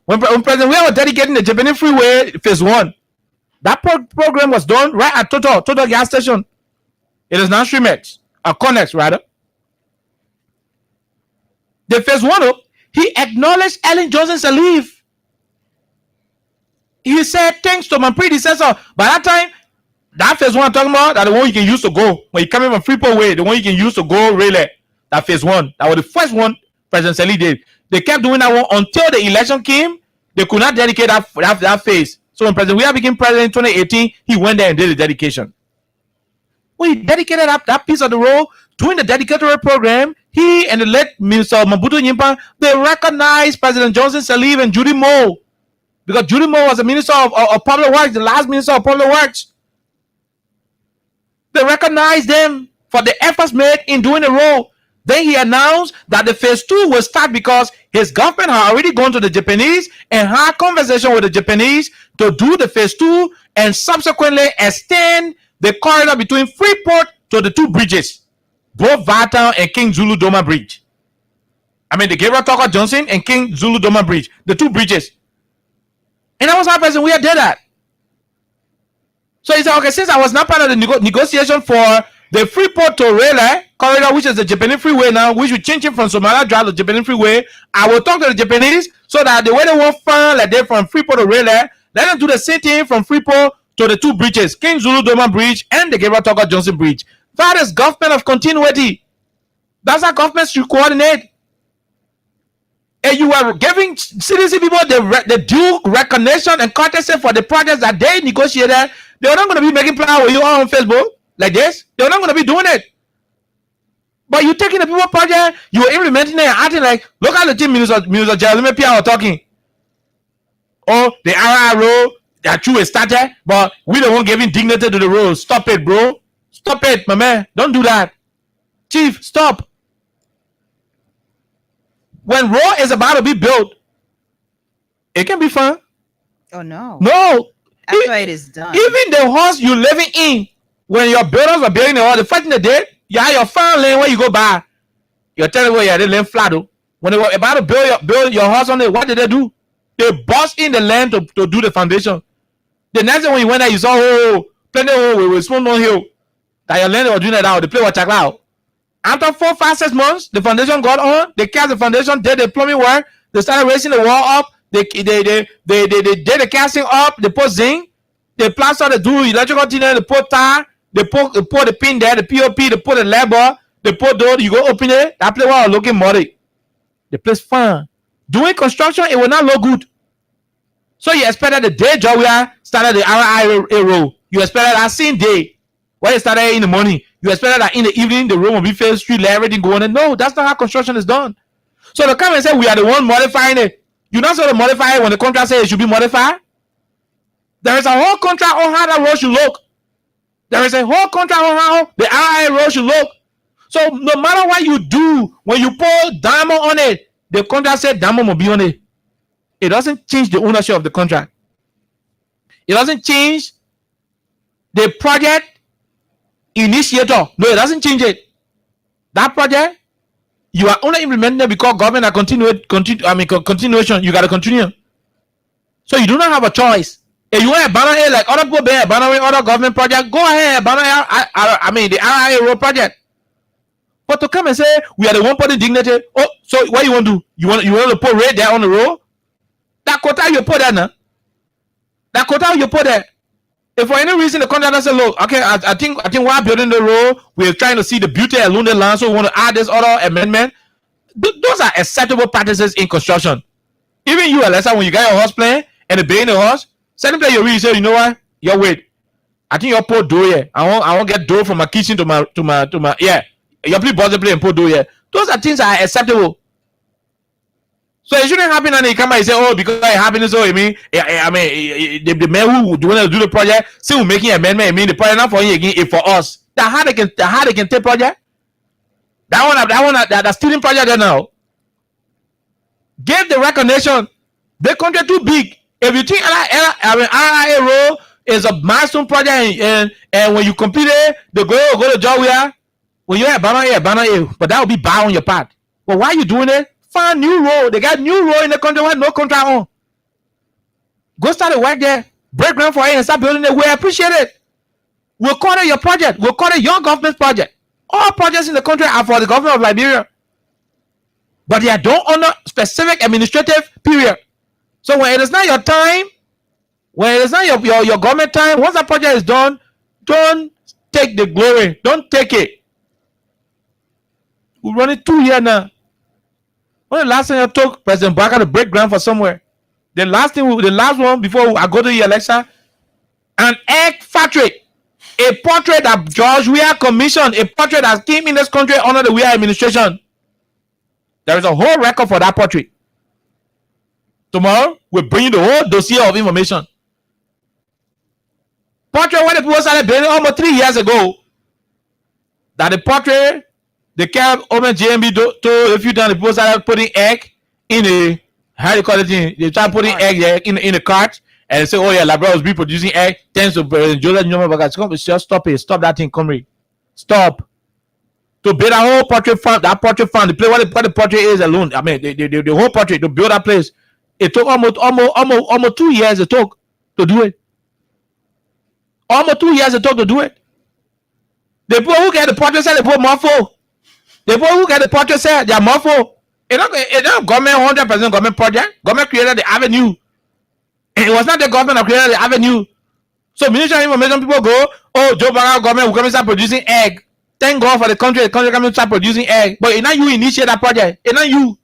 when President Weah was dedicating the Japanese freeway phase 1, that program was done right at Total gas station. It is not Streamex, or Connex rather. The phase 1, he acknowledged Ellen Johnson Sirleaf. He said, thanks to my predecessor. By that time, that phase 1 I'm talking about, that the one you can use to go when you come in from Freeport Way, the one you can use to go really. That phase 1, that was the first one President Sirleaf did. They kept doing that one until the election came. They could not dedicate that phase. So when President Weah became president in 2018, he went there and did the dedication. When he dedicated that piece of the road during the dedicatory program, he and the late Minister Mabutu Nyimpa, they recognized President Johnson Sirleaf and Judy Moore, because Judy Moore was the Minister of Public Works, the last Minister of Public Works. They recognized them for the efforts made in doing the road. Then he announced that the phase 2 will start because his government had already gone to the Japanese and had conversation with the Japanese to do the phase 2 and subsequently extend the corridor between Freeport to the 2 bridges. both Vartown and King Zulu Doma Bridge. I mean, the Gabriel Tucker Johnson and King Zulu Doma Bridge, the two bridges. And I was our person, we had did that. So he said, okay, since I was not part of the negotiation for the Freeport to Raleigh corridor, which is the Japanese freeway now, which we change it from Somalia Drive to Japanese freeway, I will talk to the Japanese so that the way they want fun, like they from Freeport to Raleigh, let them do the same thing from Freeport to the two bridges, King Zulu Doma Bridge and the Gabriel Tucker Johnson Bridge. That is government of continuity. That's how government should coordinate. And you are giving CDC people the due recognition and courtesy for the projects that they negotiated. They're not going to be making plans with you on Facebook like this. They're not going to be doing it. But you taking the people project, you're implementing it and acting like, look at the team Minister Jeremy Pierre talking. Oh, the RRO that you started, but we don't want giving dignity to the road. Stop it, bro. Stop it, my man. Don't do that. Chief, stop. When road is about to be built, it can be fun.
Oh no.
No.
After it is done.
Even the house you're living in, when your builders are building the house, the first thing they did, you have your farm lane where you go by. You're telling me they lane flat though. When they were about to build your house on it, what did they do? They bust in the land to do the foundation. The next time when you went there, you saw plenty with small no hill. That your land was doing that out. They play what check out. After 4, 5, 6 months, the foundation got on. They cast the foundation, did the plumbing work. They started raising the wall up. They did the casting up. They put zinc. They plaster. They do electrical thing. They put tar. They put the pin there. The POP. They put the labor. They put door. You go open it. That place was looking muddy. The place fun. Doing construction, it will not look good. So you expected the day job we are started the RIA road. You expected that same day when it started in the morning. You expected that in the evening the road will be filled, street, everything going on. No, that's not how construction is done. So they come and say we are the one modifying it. You not sort of modify it when the contract says it should be modified. There is a whole contract on how that road should look. There is a whole contract on how the RIA road should look. So no matter what you do, when you put diamond on it, the contract said diamond will be on it. It doesn't change the ownership of the contract. It doesn't change the project initiator. No, it doesn't change it. That project, you are only implementing it because government are continuation. You got to continue. So you do not have a choice. If you want to banner it like other people banner other government project, go ahead banner the RIA road project. But to come and say we are the one putting dignity. Oh, so what you want to do? You want to put red there on the road? That quota you put there now. That quota you put there. If for any reason the contractor said, look, okay, I think while building the road, we're trying to see the beauty along the land, so we want to add this other amendment. Those are acceptable practices in construction. Even you, Alexa, when you got your house plan and the building the house, certain place you really say, you know what? Yo, wait. I think you put dough here. I won't get dough from my kitchen to my yeah. You please buzz the play and put dough here. Those are things that are acceptable. So it shouldn't happen and they come and say, oh, because it happened, so the man who want to do the project, say we're making an amendment, I mean the project not for you again, it's for us. That how they can take project? That student project there now. Give the recognition. The country too big. If you think RIA road is a milestone project and when you complete it, the go to job where when you have banner A, but that will be bad on your part. But why are you doing it? Find new road. They got new road in the country with no contract on. Go start the work there. Break ground for it and start building it. We appreciate it. We'll call it your project. We'll call it your government project. All projects in the country are for the government of Liberia. But they don't honor specific administrative period. So when it is not your time, when it is not your government time, once that project is done, don't take the glory. Don't take it. We're running 2 years now. When the last time I took President Barker to break ground for somewhere? The last one before I go to the election, an egg factory, a portrait that George Weah commissioned, a portrait that came in this country under the Weah administration. There is a whole record for that portrait. Tomorrow, we'll bring you the whole dossier of information. Portrait when the people started building almost 3 years ago, that the portrait, they kept open GMB to a few times the people started putting egg in a, how do you call it? They started putting egg there in the cart and they say, oh yeah, Labrador will be producing egg thanks to President Joseph Nyomo. Just stop it. Stop that thing, Comrie. Stop. to build a whole portrait farm. That portrait farm, the place what the portrait is alone. I mean, the whole portrait to build that place. It took almost 2 years. It took to do it. Almost 2 years it took to do it. The people who get the portrait said they put more for. The people who get the portrait said they are more for. It's not government 100% government project. Government created the avenue. And it was not the government that created the avenue. So ministry of information people go, oh, Joe Biden government will come and start producing egg. Thank God for the country. The country come and start producing egg. But it's not you initiate that project. It's not you.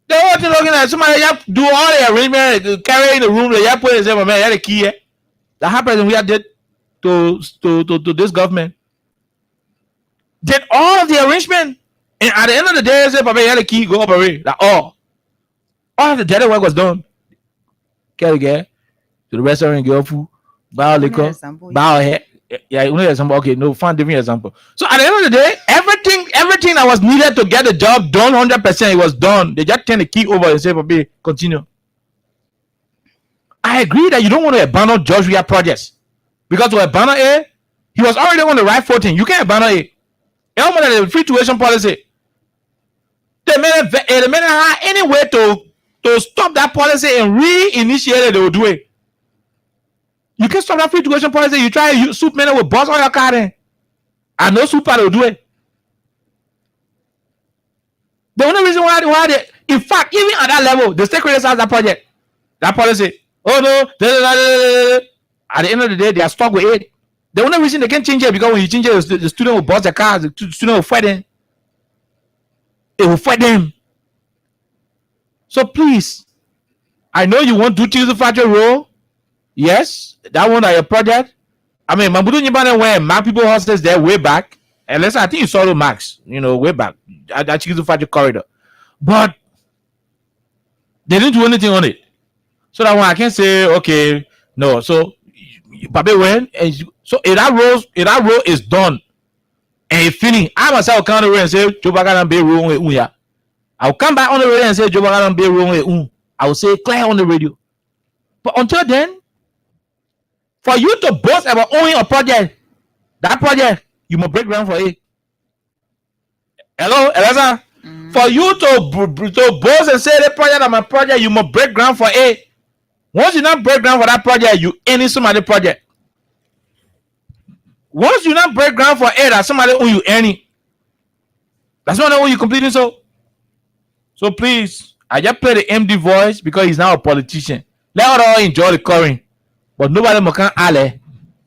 The whole thing looking at somebody have do all the arrangement, carry in the room, they have put and say, man, you have the key here. That happened we had did to this government. Did all the arrangement. And at the end of the day, say, Papa, you had the key, go operate. Like all of the dirty work was done. Carry get to the restaurant, get food, buy liquor, buy hair. Yeah, only example. Okay, no, find different example. So at the end of the day, everything that was needed to get the job done 100%, it was done. They just turn the key over and say, Papa, continue. I agree that you don't want to abandon George Weah projects because to abandon it, he was already on the right footing. You can't abandon it. It almost like the free tuition policy. They made any way to stop that policy and reinitiate it, they will do it. You can't stop that free tuition policy. You try to soup men with boss on your car then. And no super will do it. The only reason why they, in fact, even at that level, the state criticized that project, that policy. Oh no, at the end of the day, they are stuck with it. The only reason they can change it because when you change it, the student will bust their cars, the student will fight them. It will fight them. So please, I know you want to choose the factory role. Yes, that one at your project. I mean, Mabudu Nyibane went Mark people hostels there way back. Unless I think you saw the Max, way back. I choose the factory corridor. But they didn't do anything on it. So that one I can say, okay, no. So Papa went and so if that role is done and it's finished, I myself will come on the road and say, Joe Bagadan be wrong with Unya. I'll come back on the radio and say Joe Bagadan be wrong with I will say clear on the radio. But until then, for you to boast about owning a project, that project, you must break ground for it. Hello, Eliza? For you to boast and say the project of my project, you must break ground for it. Once you not break ground for that project, you any somebody project. Once you not break ground for it, that somebody owe you any. That's not what you completing so. So please, I just play the MD voice because he's now a politician. Let us all enjoy the current. But nobody can ale.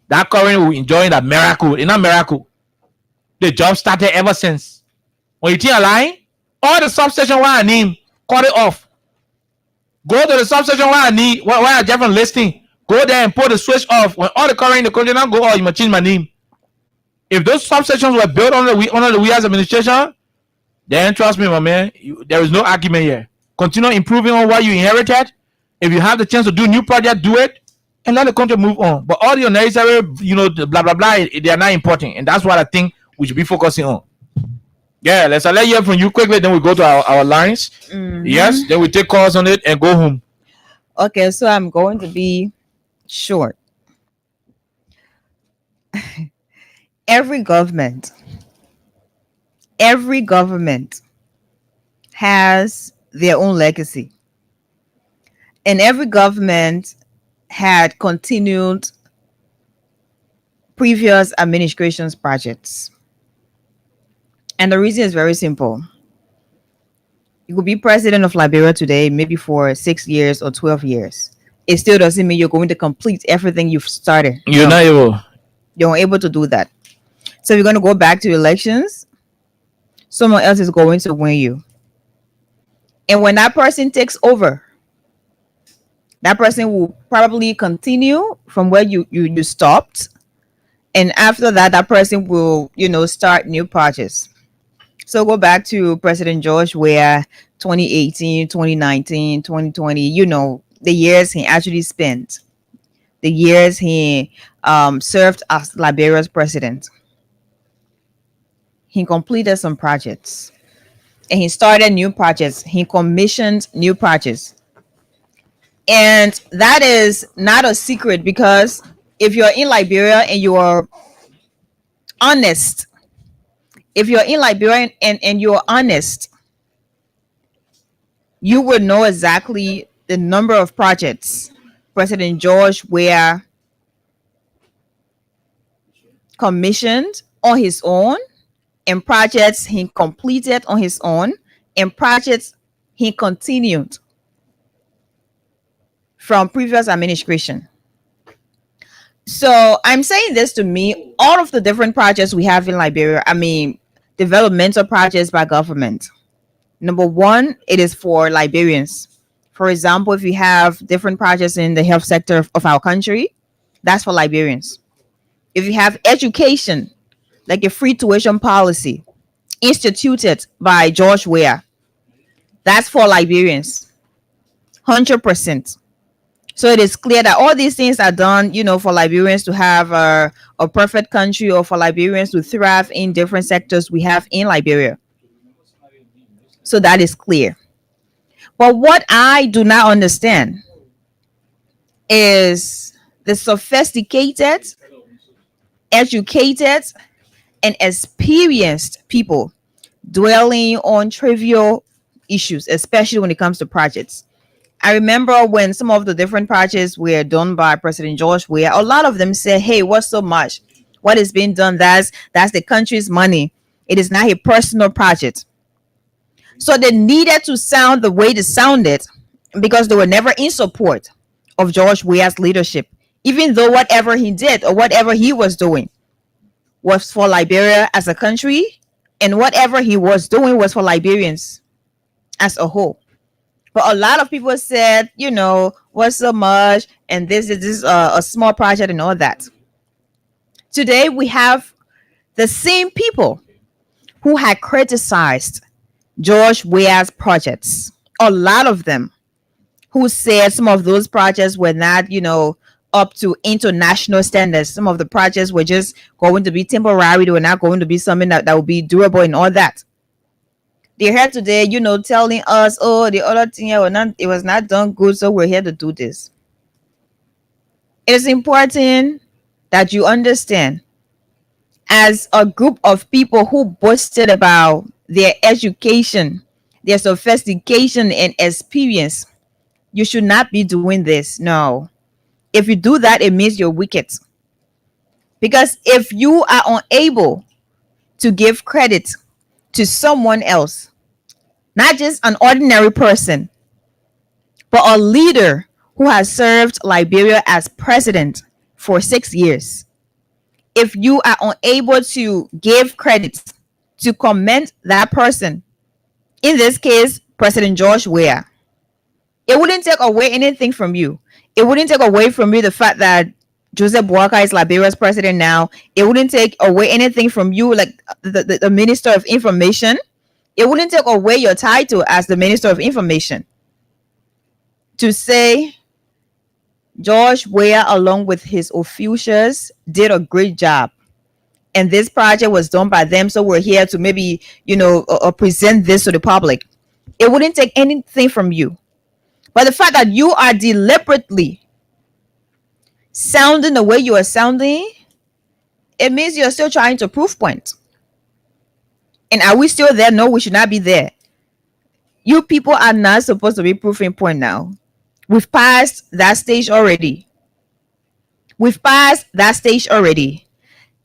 That current will enjoy that miracle. It's not miracle. The job started ever since. When you think a line, all the substation where I need, cut it off. Go to the substation where I need, where I different listing. Go there and put the switch off. When all the current in the country now go off, you must change my name. If those substations were built under the Weah's administration, then trust me, my man, there is no argument here. Continue improving on what you inherited. If you have the chance to do new project, do it, and let the country move on. But all the unnecessary, the blah blah blah, they are not important, and that's what I think we should be focusing on. Yeah, let's let hear from you quickly. Then we go to our lines. Yes, then we take calls on it and go home.
Okay, so I'm going to be short. Every government has their own legacy, and every government had continued previous administration's projects. And the reason is very simple. You could be president of Liberia today, maybe for 6 years or 12 years. It still doesn't mean you're going to complete everything you've started.
You're not able.
You're able to do that. So you're going to go back to elections. Someone else is going to win you. And when that person takes over, that person will probably continue from where you stopped. And after that, that person will, start new projects. So go back to President George Weah, 2018, 2019, 2020, the years he actually spent, the years he served as Liberia's president. He completed some projects and he started new projects. He commissioned new projects. And that is not a secret, because if you're in Liberia and you are honest If you're in Liberia and you're honest, you would know exactly the number of projects President George Weah commissioned on his own, and projects he completed on his own, and projects he continued from previous administration. So I'm saying this to me, all of the different projects we have in Liberia, I mean, developmental projects by government. Number one, it is for Liberians. For example, if you have different projects in the health sector of our country, that's for Liberians. If you have education, like a free tuition policy instituted by George Weah, that's for Liberians, 100%. So it is clear that all these things are done, for Liberians to have a perfect country, or for Liberians to thrive in different sectors we have in Liberia. So that is clear. But what I do not understand is the sophisticated, educated, and experienced people dwelling on trivial issues, especially when it comes to projects. I remember when some of the different projects were done by President George Weah, a lot of them said, hey, what's so much? What is being done? That's the country's money. It is not a personal project. So they needed to sound the way they sounded because they were never in support of George Weah's leadership, even though whatever he did or whatever he was doing was for Liberia as a country, and whatever he was doing was for Liberians as a whole. But a lot of people said, what's so much, and this is a small project and all that. Today, we have the same people who had criticized George Weah's projects, a lot of them, who said some of those projects were not, up to international standards. Some of the projects were just going to be temporary. They were not going to be something that would be durable and all that. They're here today, telling us, oh, the other thing it was not done good, so we're here to do this. It is important that you understand, as a group of people who boasted about their education, their sophistication and experience, you should not be doing this. No. If you do that, it means you're wicked. Because if you are unable to give credit to someone else, not just an ordinary person, but a leader who has served Liberia as president for 6 years, if you are unable to give credit, to commend that person, in this case, President George Weah, it wouldn't take away anything from you. It wouldn't take away from you the fact that Joseph Boakai is Liberia's president now. It wouldn't take away anything from you, like the Minister of Information. It wouldn't take away your title as the Minister of Information to say George Weah, along with his officials, did a great job. And this project was done by them, so we're here to maybe, present this to the public. It wouldn't take anything from you. But the fact that you are deliberately sounding the way you are sounding, it means you're still trying to prove point. And are we still there? No, we should not be there. You people are not supposed to be proving point now. We've passed that stage already.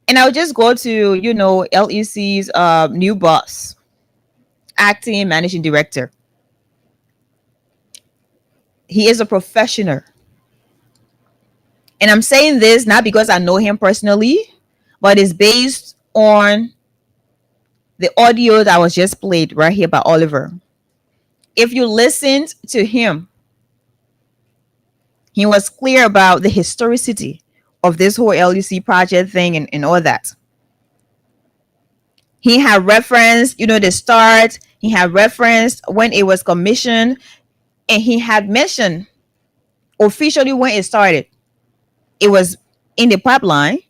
And I'll just go to, LEC's new boss, acting managing director. He is a professional. And I'm saying this not because I know him personally, but it's based on the audio that was just played right here by Oliver. If you listened to him, he was clear about the historicity of this whole LEC project thing and all that. He had referenced, the start. He had referenced when it was commissioned. And he had mentioned officially when it started. It was in the pipeline.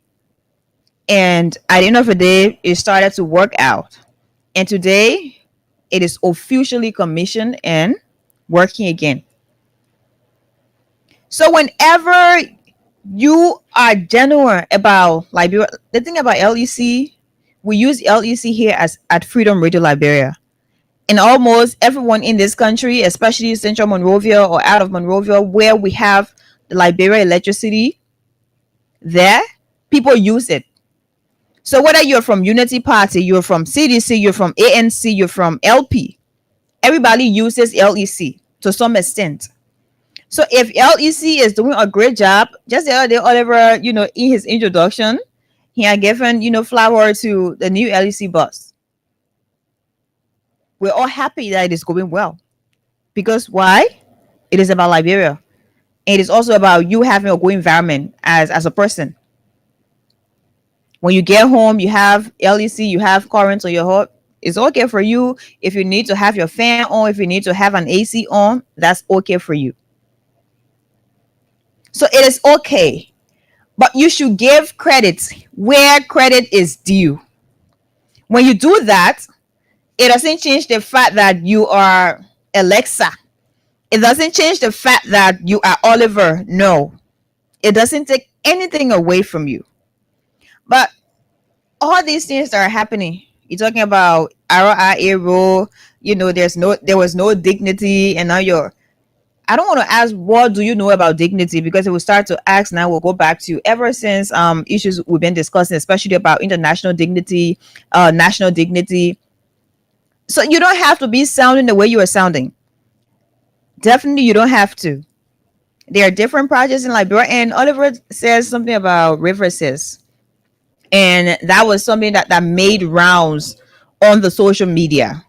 And at the end of the day, it started to work out. And today, it is officially commissioned and working again. So whenever you are genuine about Liberia, the thing about LEC, we use LEC here as at Freedom Radio Liberia. And almost everyone in this country, especially Central Monrovia or out of Monrovia, where we have the Liberia electricity, there, people use it. So whether you're from Unity Party, you're from CDC, you're from ANC, you're from LP, everybody uses LEC to some extent. So if LEC is doing a great job, just the other day, Oliver, in his introduction, he had given, flower to the new LEC bus. We're all happy that it is going well. Because why? It is about Liberia. And it is also about you having a good environment as a person. When you get home, you have LEC, you have current on your home. It's okay for you. If you need to have your fan on, if you need to have an AC on, that's okay for you. So it is okay. But you should give credit where credit is due. When you do that, it doesn't change the fact that you are Alexa. It doesn't change the fact that you are Oliver. No. It doesn't take anything away from you. But all these things that are happening, you're talking about RIA rule, there was no dignity, and now I don't want to ask what do you know about dignity, because if we start to ask now, we'll go back to ever since issues we've been discussing, especially about international dignity, national dignity. So you don't have to be sounding the way you are sounding. Definitely you don't have to. There are different projects in Liberia, and Oliver says something about reverses. And that was something that made rounds on the social media,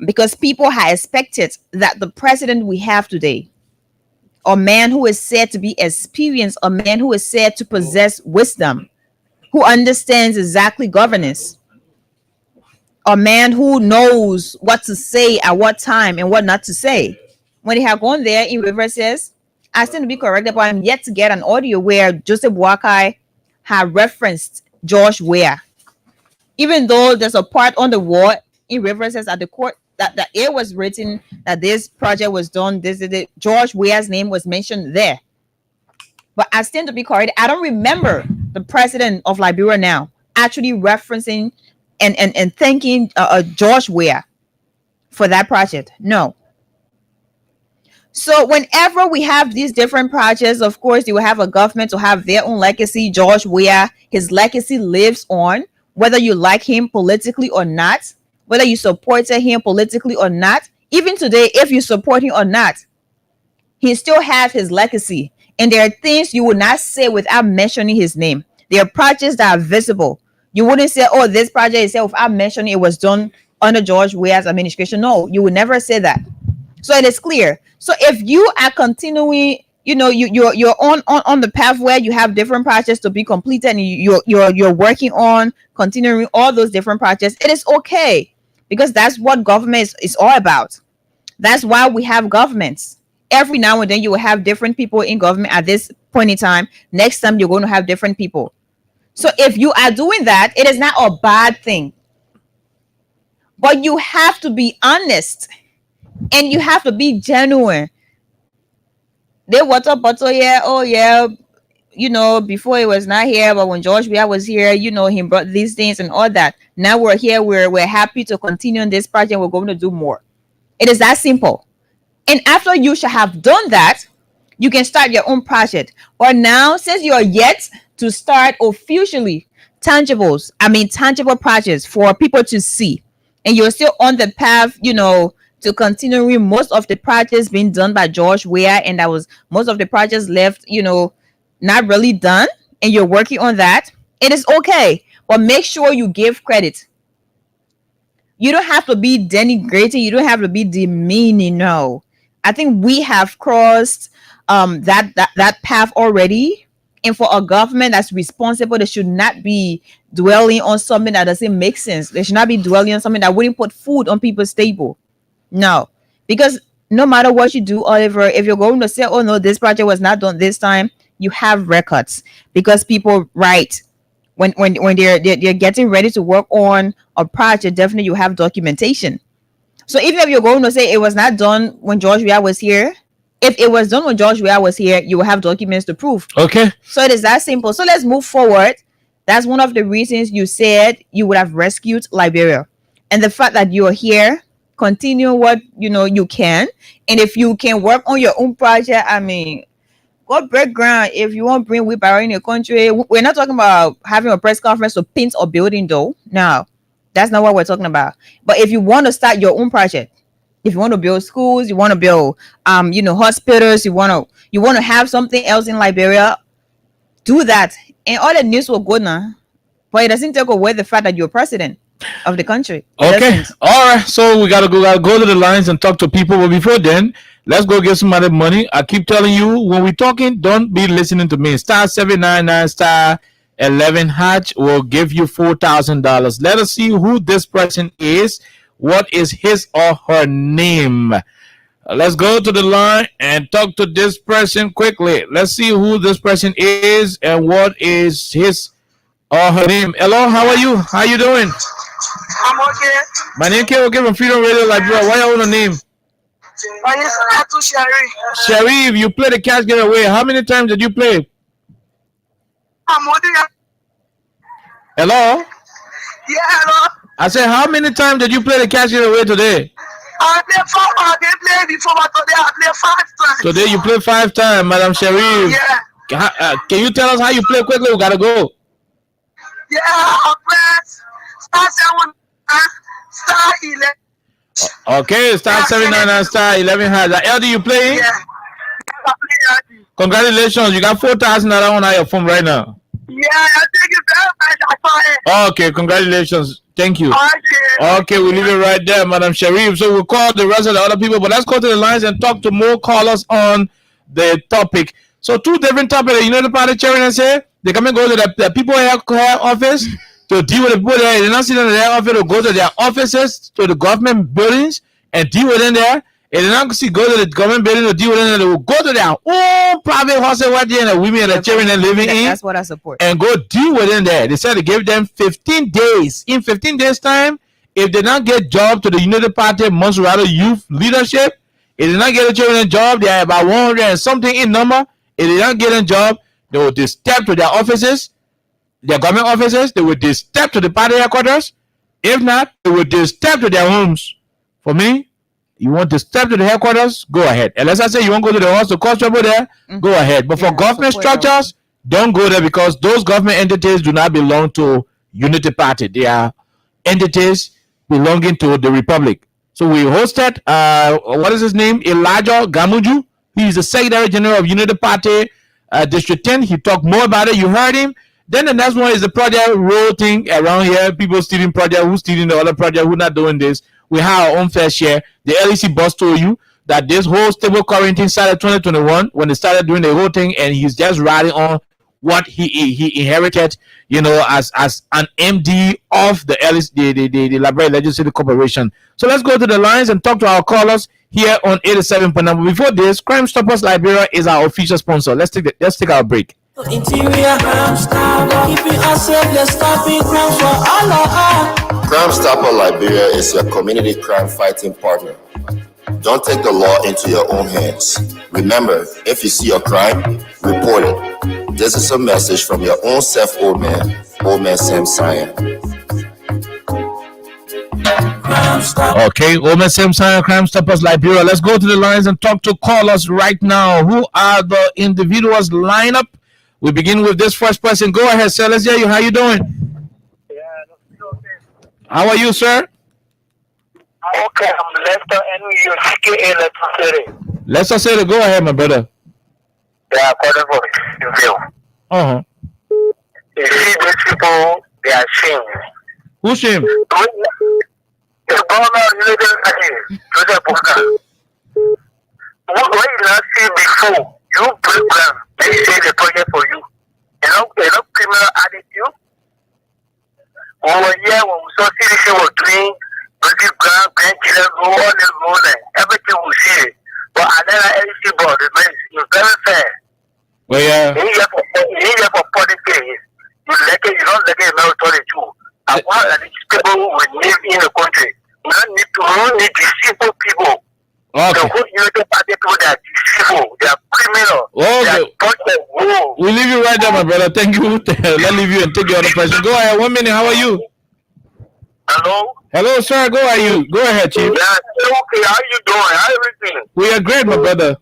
because people had expected that the president we have today, a man who is said to be experienced, a man who is said to possess wisdom, who understands exactly governance, a man who knows what to say at what time and what not to say. When they have gone there in reverses, I stand to be corrected, but I'm yet to get an audio where Joseph Boakai had referenced George Weah, even though there's a part on the wall in references at the court that it was written that this project was done. George Weah's name was mentioned there. But I stand to be corrected. I don't remember the president of Liberia now actually referencing and thanking George Weah for that project. No. So whenever we have these different projects, of course, you will have a government to have their own legacy. George Weah, his legacy lives on, whether you like him politically or not, whether you supported him politically or not. Even today, if you support him or not, he still has his legacy. And there are things you would not say without mentioning his name. There are projects that are visible. You wouldn't say, oh, this project is without mentioning it was done under George Weah's administration. No, you would never say that. So it is clear. So if you are continuing, you're on the path where you have different projects to be completed, and you're working on continuing all those different projects, it is okay, because that's what government is all about. That's why we have governments. Every now and then you will have different people in government at this point in time. Next time you're going to have different people. So if you are doing that, it is not a bad thing. But you have to be honest. And you have to be genuine. They water bottle here. Oh yeah, before it was not here, but when George Weah was here, he brought these things and all that. Now we're here. We're happy to continue on this project. We're going to do more. It is that simple. And after you should have done that, you can start your own project. Or now, since you are yet to start officially tangible projects for people to see, and you're still on the path, to continuing most of the projects being done by George Weah, and that was most of the projects left, not really done, and you're working on that, it is okay. But make sure you give credit. You don't have to be denigrating. You don't have to be demeaning. No, I think we have crossed that path already. And for a government that's responsible, they should not be dwelling on something that doesn't make sense. They should not be dwelling on something that wouldn't put food on people's table. No, because no matter what you do, Oliver, if you're going to say, oh no, this project was not done this time, you have records, because people write when they're getting ready to work on a project. Definitely you have documentation. So even if you're going to say it was not done when George Weah was here, if it was done when George Weah was here, you will have documents to prove.
Okay.
So it is that simple. So let's move forward. That's one of the reasons you said you would have rescued Liberia. And the fact that you're here, continue what you can. And if you can work on your own project, I mean, go break ground. If you want to bring wheelbarrow in your country, we're not talking about having a press conference to paint a building, though. No, that's not what we're talking about. But if you want to start your own project, if you want to build schools, you want to build hospitals, you want to have something else in Liberia, do that, and all the news will go now. But it doesn't take away the fact that you're president of the country.
Okay, all right. So we gotta go to the lines and talk to people. But before then, let's go get some other money. I keep telling you, when we're talking, don't be listening to me. Star 799 star 11 hatch will give you $4,000. Let us see who this person is. What is his or her name? Let's go to the line and talk to this person quickly. Let's see who this person is and what is his or her name. Hello, how are you? How you doing?
I'm okay.
My name is from Freedom Radio Liberia. Why you want a name?
My name is Atu Sharif.
Sharif, you play the cash getaway. How many times did you play?
I'm holding up.
Hello?
Yeah, hello.
I said, how many times did you play the cash getaway today?
I played 5. I didn't play before, but today I played 5 times.
Today you played 5 times, Madam Sharif.
Yeah.
Can you tell us how you play quickly? We gotta go.
Yeah, I press star 7 star 11.
Okay, star 799 star 11 has. How do you play?
Yeah.
Congratulations, you got $4,000 on your phone right now.
Yeah, I think it's very
Okay, congratulations. Thank you.
Okay.
Okay, we'll leave it right there, Madam Sharif. So we'll call the rest of the other people, but let's go to the lines and talk to more callers on the topic. So 2 different topics. You know the party chairman and say they come and go to the people health office to deal with the people there. They're not sitting in their office to go to their offices, to the government buildings and deal with them there. And they're not go to the government building to deal with them. They will go to their own private hospital where they and the women and the children are living in.
That's what I support.
And go deal with them there. They said they gave them 15 days. In 15 days time, if they not get job to the United Party Monserrato Youth Leadership, if they not get a children a job, they are about 100 and something in number. If they not get a job, they will just step to their offices, their government offices. They will just step to the party headquarters. If not, they will just step to their homes. For me, you want to step to the headquarters, go ahead. Unless I say you want to go to the house to cause trouble there, go ahead. But for government structures, don't go there because those government entities do not belong to Unity Party. They are entities belonging to the Republic. So we hosted, what is his name? Elijah Gamuju. He is the Secretary General of Unity Party District 10. He talked more about it. You heard him. Then the next one is the project road thing around here. People stealing project, who's stealing the other project, who's not doing this. We have our own fair share. The LEC boss told you that this whole stable quarantine started 2021 when they started doing the whole thing, and he's just riding on what he inherited, as an MD of the LEC, the Liberia Legislative Corporation. So let's go to the lines and talk to our callers here on 87.9. Before this, Crime Stoppers Liberia is our official sponsor. Let's take our break.
Interior Crime Stopper, keeping us safe, let's stopping crime for all of us.
Crime Stopper Liberia is your community crime fighting partner. Don't take the law into your own hands. Remember, if you see a crime, report it. This is a message from your own self, old man Sam Sion.
Okay, Old Man Sam Sion, Crime Stoppers Liberia. Let's go to the lines and talk to callers right now. Who are the individuals lined up? We begin with this first person. Go ahead, sir. Let's hear you. How you doing?
Yeah, okay.
How are you, sir?
Okay, I'm Lester NUCKA Lester City.
Lester City, go ahead, my brother.
Yeah, according for review.
Uh-huh.
You see these people, they are shamed.
Who's shame?
The government what you not see before, you program, they say the project for you. You know criminal attitude. Over here, when we saw CDC was doing, grandchildren go on and go there. Everything we see it. But another LC board, it's very fair.
Well, yeah.
You need for public things. You don't like it, military too. And one of these people will live in the country. We don't need to simple people.
Okay.
The whole Unity Party people, they are evil, they are criminal.
Okay. We leave you right there, my brother. Thank you. Let's leave you and take the other person. Go ahead. 1 minute. How are you?
Hello?
Hello, sir. Go ahead. Go ahead, Chief.
Yeah, okay. How you doing? How everything?
We are great, my brother.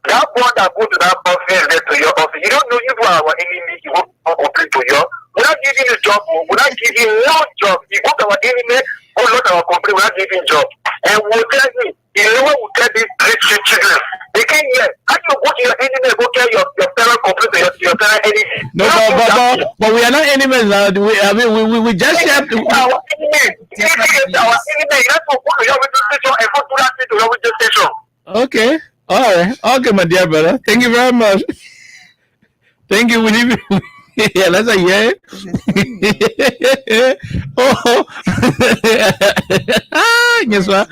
That boy that go to that office there to your office, you don't know if you are our enemy, you won't complain to you. We're not giving you a job, we're not giving no job. You go to our enemy, go not our company, we're not giving job. And we'll tell you, you know what will tell these great children. They can't hear. How do you go to your enemy and go tell your parent complain to your parent enemy?
No, but we are not enemies now. We just have to.
Our enemy. If it is our enemy, let's go to your radio station and go to that to your radio station.
Okay. All right. Okay, my dear brother. Thank you very much. Thank you. We leave you. Yeah, that's a yeah. Oh. Guess what?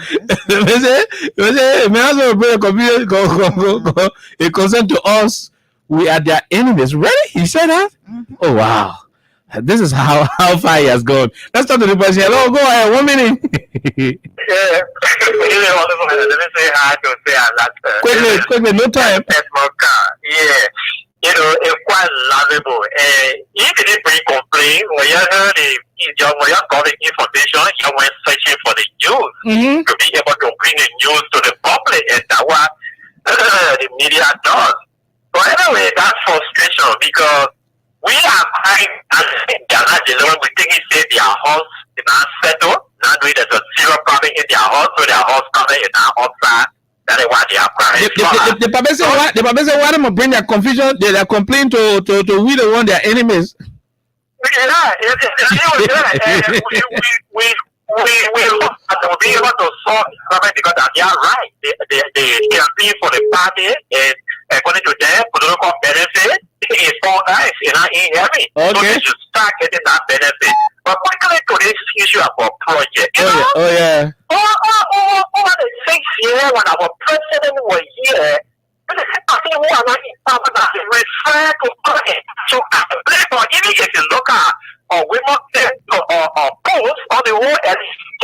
It concerned to us. We are their enemies. Really? He said that? Mm-hmm. Oh, wow. This is how far he has gone. Let's talk to the person. Hello, go ahead. 1 minute.
Yeah. Let me say hi to say a lot.
Quickly, no time.
Yeah. You know, it's quite laughable. If you didn't bring complaint, when you heard when you got the information, you went searching for the news to be able to bring the news to the public, and that's what the media does. But anyway, that's frustration because we are crying and they're not alone. We think it's their house is not settled. Not really, there's a zero problem in their house, so their house problem is not outside. That is why they are crying.
The Papa said, why them bring their confusion, their complaint to we the one their enemies.
Yeah, we look at to be able to solve the problem because they are right. They campaign for the party and according to them, political benefit is all nice, you know, in heaven. Okay. So they should start getting that benefit. But quickly to this issue about project, you know?
Oh yeah.
Over the 6 years when our president was here, I think we are not in power that refer to project. So even if you look at women or post on the whole LST,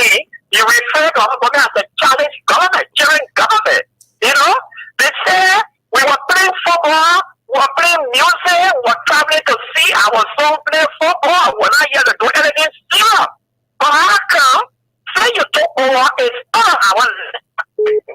you refer to our government as a challenge government, challenge government. You know? They say we were playing football, we were playing music, we were traveling to see our son play football. We're not here to do anything still. But how come? Say you took over is all our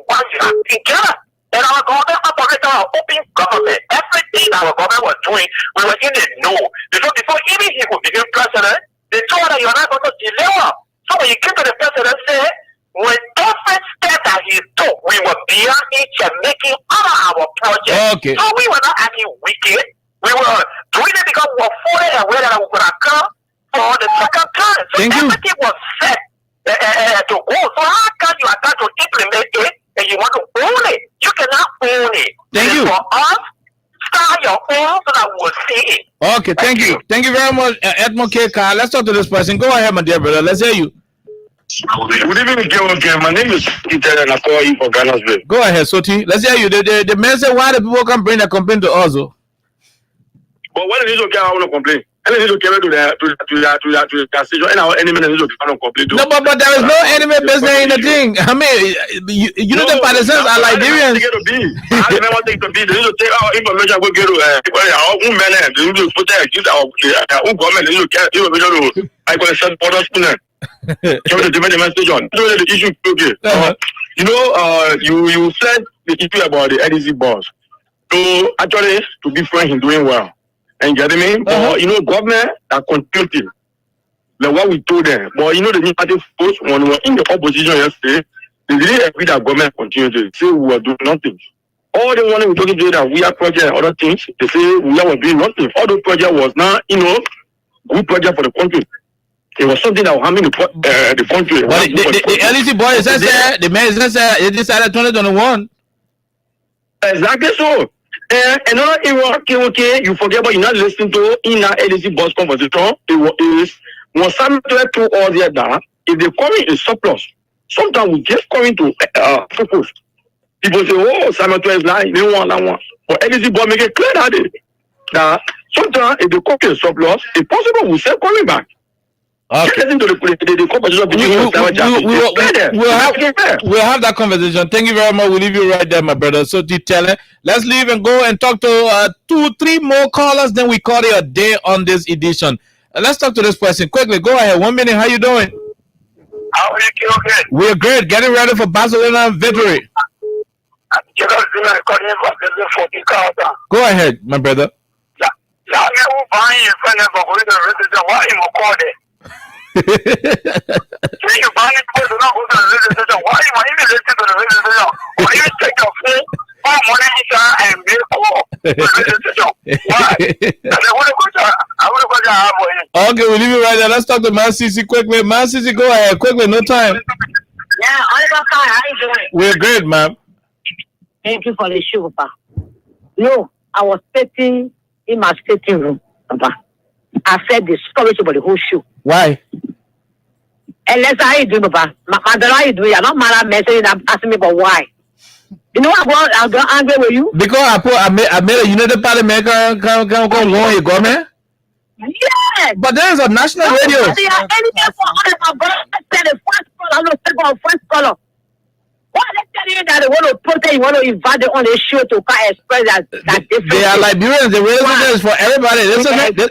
while you are together. And our government operated our open government. Everything our government was doing, we were in the know. Before even he could become president, they told that you're not going to deliver. So when you came to the president, say, when every step that he took, we were beyond each and making all our projects.
Okay.
So we were not acting wicked. We were doing it because we were fully aware that we could have come for the second time. So everything was set to go. So how can you attempt to implement it and you want to own it? You cannot own it.
Thank you.
For us, start your own so that we'll see it.
Okay, thank you. Thank you very much, Edmond K. Carr. Let's talk to this person. Go ahead, my dear brother. Let's hear you.
Good evening, Joe. My name is Peter and I call you for Ghana's Bay.
Go ahead, Soti. Let's hear you. The man said, why the people can bring their complaint to us? But
when it is okay, I want to complain. And it is okay to the station and our enemy is okay to complain.
No, but there is no enemy business in the thing. I mean, you know the partisans are Liberians.
I never take to be. They need to take our information. We get our own men. They need to protect our own government. They need to get information to I can send orders to them. So the demonstration. The issue okay. You know, you said the issue about the NDC boss. So actually, to be frank, he's doing well. And you get me? But you know, government are contributing. Like what we told them. But you know, the new party force when we were in the opposition yesterday, they didn't agree that government continued to say we were doing nothing. All they wanted we talking to that we are project and other things, they say we are doing nothing. All the project was not, you know, good project for the country. It was something that was harming the country.
But the LEC boy says the man says it decided 2021.
Exactly so. Another thing, okay, you forget about you're not listening to in our LEC boss conversation. It is when some to all the other, if they come in surplus, sometimes we just come into focus. People say, oh, Simon is lying, they want that one. But LEC boss make it clear that sometimes if they come in surplus, it's possible we still coming back.
Okay.
Listen to the conversation between you and Sarah Jackson.
We'll have that conversation. Thank you very much. We'll leave you right there, my brother. So let's leave and go and talk to 2-3 more callers. Then we call it a day on this edition. Let's talk to this person quickly. Go ahead. 1 minute. How you doing?
How are you? Okay.
We're great. Getting ready for Barcelona victory. Go ahead, my brother.
You buy it because you're not going to the radio station. Why you even listen to the radio station? Or even take your phone, buy money and make call to the radio station. Why? I want to go to
Okay, we'll leave it right there. Let's talk to MAY-6 quickly. MAY-6, go ahead. Quickly, no time.
Yeah, Oliver, how you doing?
We're great, ma'am.
Thank you for the show, Papa. No, I was sitting in my sitting room, Papa. I said discouraged about the whole show.
Why?
And let's how you doing, Papa. My daughter, how you doing? I'm not mad at messaging and asking me about why. You know what I got angry with you?
Because I made a United Party maker come on your government?
Yes!
But there is a national radio.
They are anything for all of my brothers. Said the first color, I'm not saying first color. Why are they telling you that they want to protest, you want to invite them on the show to express that difference?
They are Liberians. The radio is for everybody.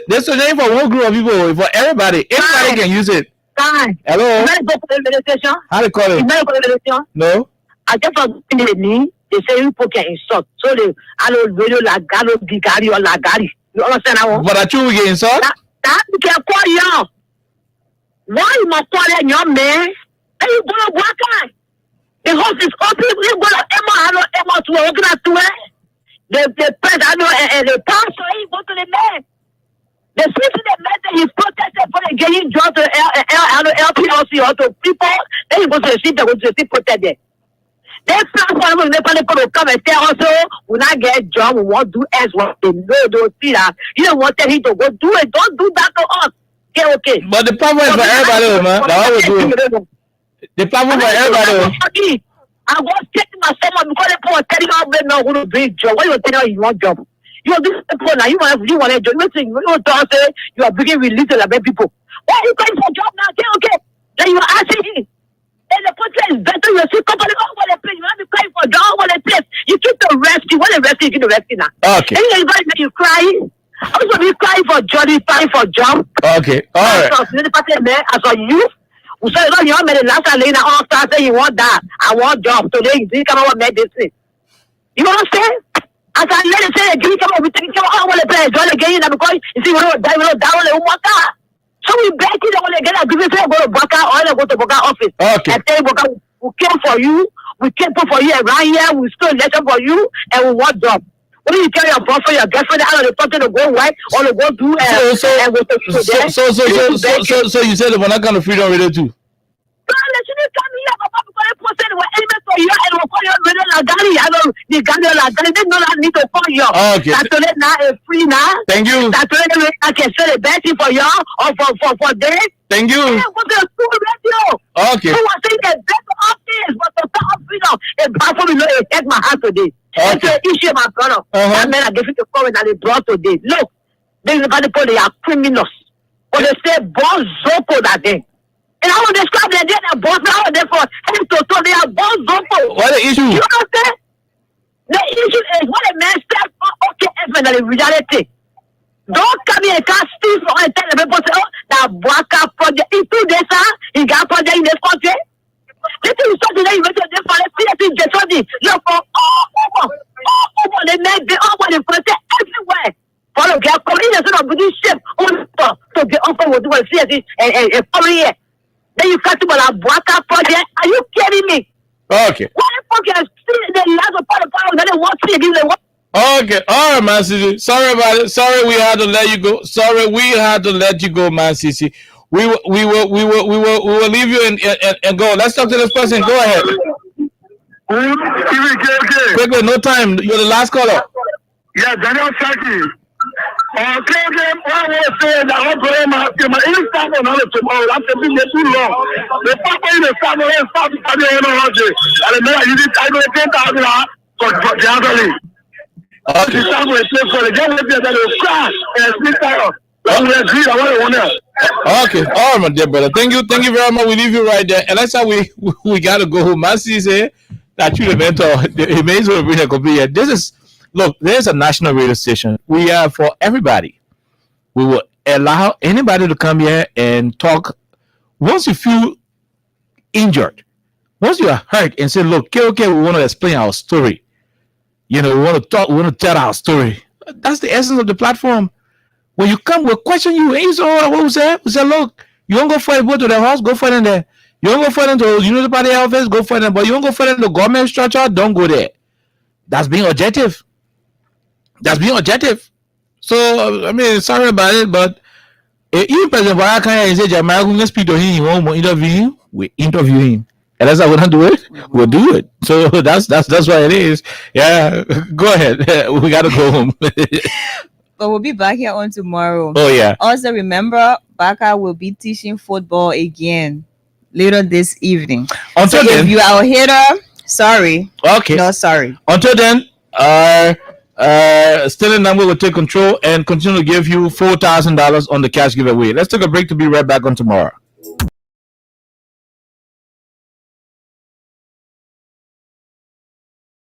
This is not for one group of people. For everybody. Everybody can use it.
Fine.
Hello?
You go for the station?
How to call it?
You go for the station?
No.
I just was in the knee. They say people can insult. So they, I don't radio lagari or bigari or lagari. You understand how?
But I choose we get insult?
That you can call you. Why you must call that young man? And you go to work on. The house is open. You go to Emma to work at 2. The president and the pastor, he go to the man. The city that met that he protested for the getting job to LPLC or to people, then he goes to the city, go to the city protest there. They platform when they come and tell us, we not get a job, we won't do as what they know, don't see that. You don't want him to go do it, don't do that to us. Okay.
But the platform is for everybody, man. That's what we do. The platform for everybody.
I was taking my son because they were telling how they know who to do job. Why you telling you want job? You do people now. You want a job. You don't say you are bringing relief to the people. Why are you going for a job now? Okay. Then you are asking him. And the place is better. You see company over the place. You have to cry for a job over the place. You keep the rescue. When the rescue, you keep the rescue now.
Okay.
And everybody make you cry. I was going to be crying for Johnny, crying for job.
Okay. All right.
As a youth. So you know, the last time all start saying you want that. I want job. Today you didn't come over medicine. You know what I'm saying? As I let it say, give me come over, we take come over the place, join again because you see we don't die, we don't down the Baka. So we beg you to get a give say go to Baka or go to Baka office.
Okay.
And say Baka, we came for you, we came for you around here, we still election for you, and we want job. What do you tell your boyfriend, your girlfriend, out of the person to go white or to go do
so you said the one kind of freedom radio too?
Okay. Saturday now is free now.
Thank you.
Saturday I can say the best thing for y'all or for them.
Thank you. Okay.
So I say the best office, but the top freedom is bad for me. It take my hand today. It's an issue, my brother. That man I give it to comment that they brought today. Look, they are criminals. But they say boss zoko that day. And I will describe them, they're boss now, therefore, they are boss zoko.
What the issue?
You understand? The issue is what a man said, okay, in reality. Don't come here and cast Steve and tell the people, say, oh, that Bwaka project, in 2 days, he got project in this country. This is something that you went to the forest, see, look for all over the men, they all want to protect everywhere. Follow, get coming in the British ship, to get uncle will do a CSC and follow here. Then you cut about a Bwaka project. Are you kidding me?
Okay.
Why the fuck are you the last part of power that they want to give them?
Okay. All right, MAY-6. Sorry about it. Sorry we had to let you go. Sorry we had to let you go, MAY-6. We will leave you and go. Let's talk to this person. Go ahead. Quickly, no time. You're the last caller.
Yeah, Daniel Saki. Okay, one was saying that I'm going to my instant on tomorrow. That's been too long. The papa in the family is starting to be on holiday. And then I use it, I go to for the other league. The family is for the game that will crash and split out.
Okay, all right, my dear brother. Thank you very much. We leave you right there, and that's how we gotta go home. Masi say that you the mentor. He may as well bring a copy here. This is look. There's a national radio station. We are for everybody. We will allow anybody to come here and talk. Once you feel injured, once you are hurt, and say, "Look, okay, we want to explain our story. We want to talk. We want to tell our story." That's the essence of the platform. When you come, we'll question you. And you say, "Oh, what was that?" We say, "Look, you don't go fight, go to the house, go fight in there. You don't go fight into the Unity Party office, go fight in. But you don't go fight in the government structure, don't go there." That's being objective. So, I mean, sorry about it, but even President Baraka said, "Jamaica, we speak to him. We won't interview him. We interview him." And that's how we don't do it. We'll do it. So that's what it is. Yeah, go ahead. We gotta go home.
But we'll be back here on tomorrow.
Oh yeah.
Also remember, Baka will be teaching football again later this evening.
Until then,
if you are a hater, sorry.
Okay.
No, sorry.
Until then, Sterling Number will take control and continue to give you $4,000 on the cash giveaway. Let's take a break to be right back on tomorrow.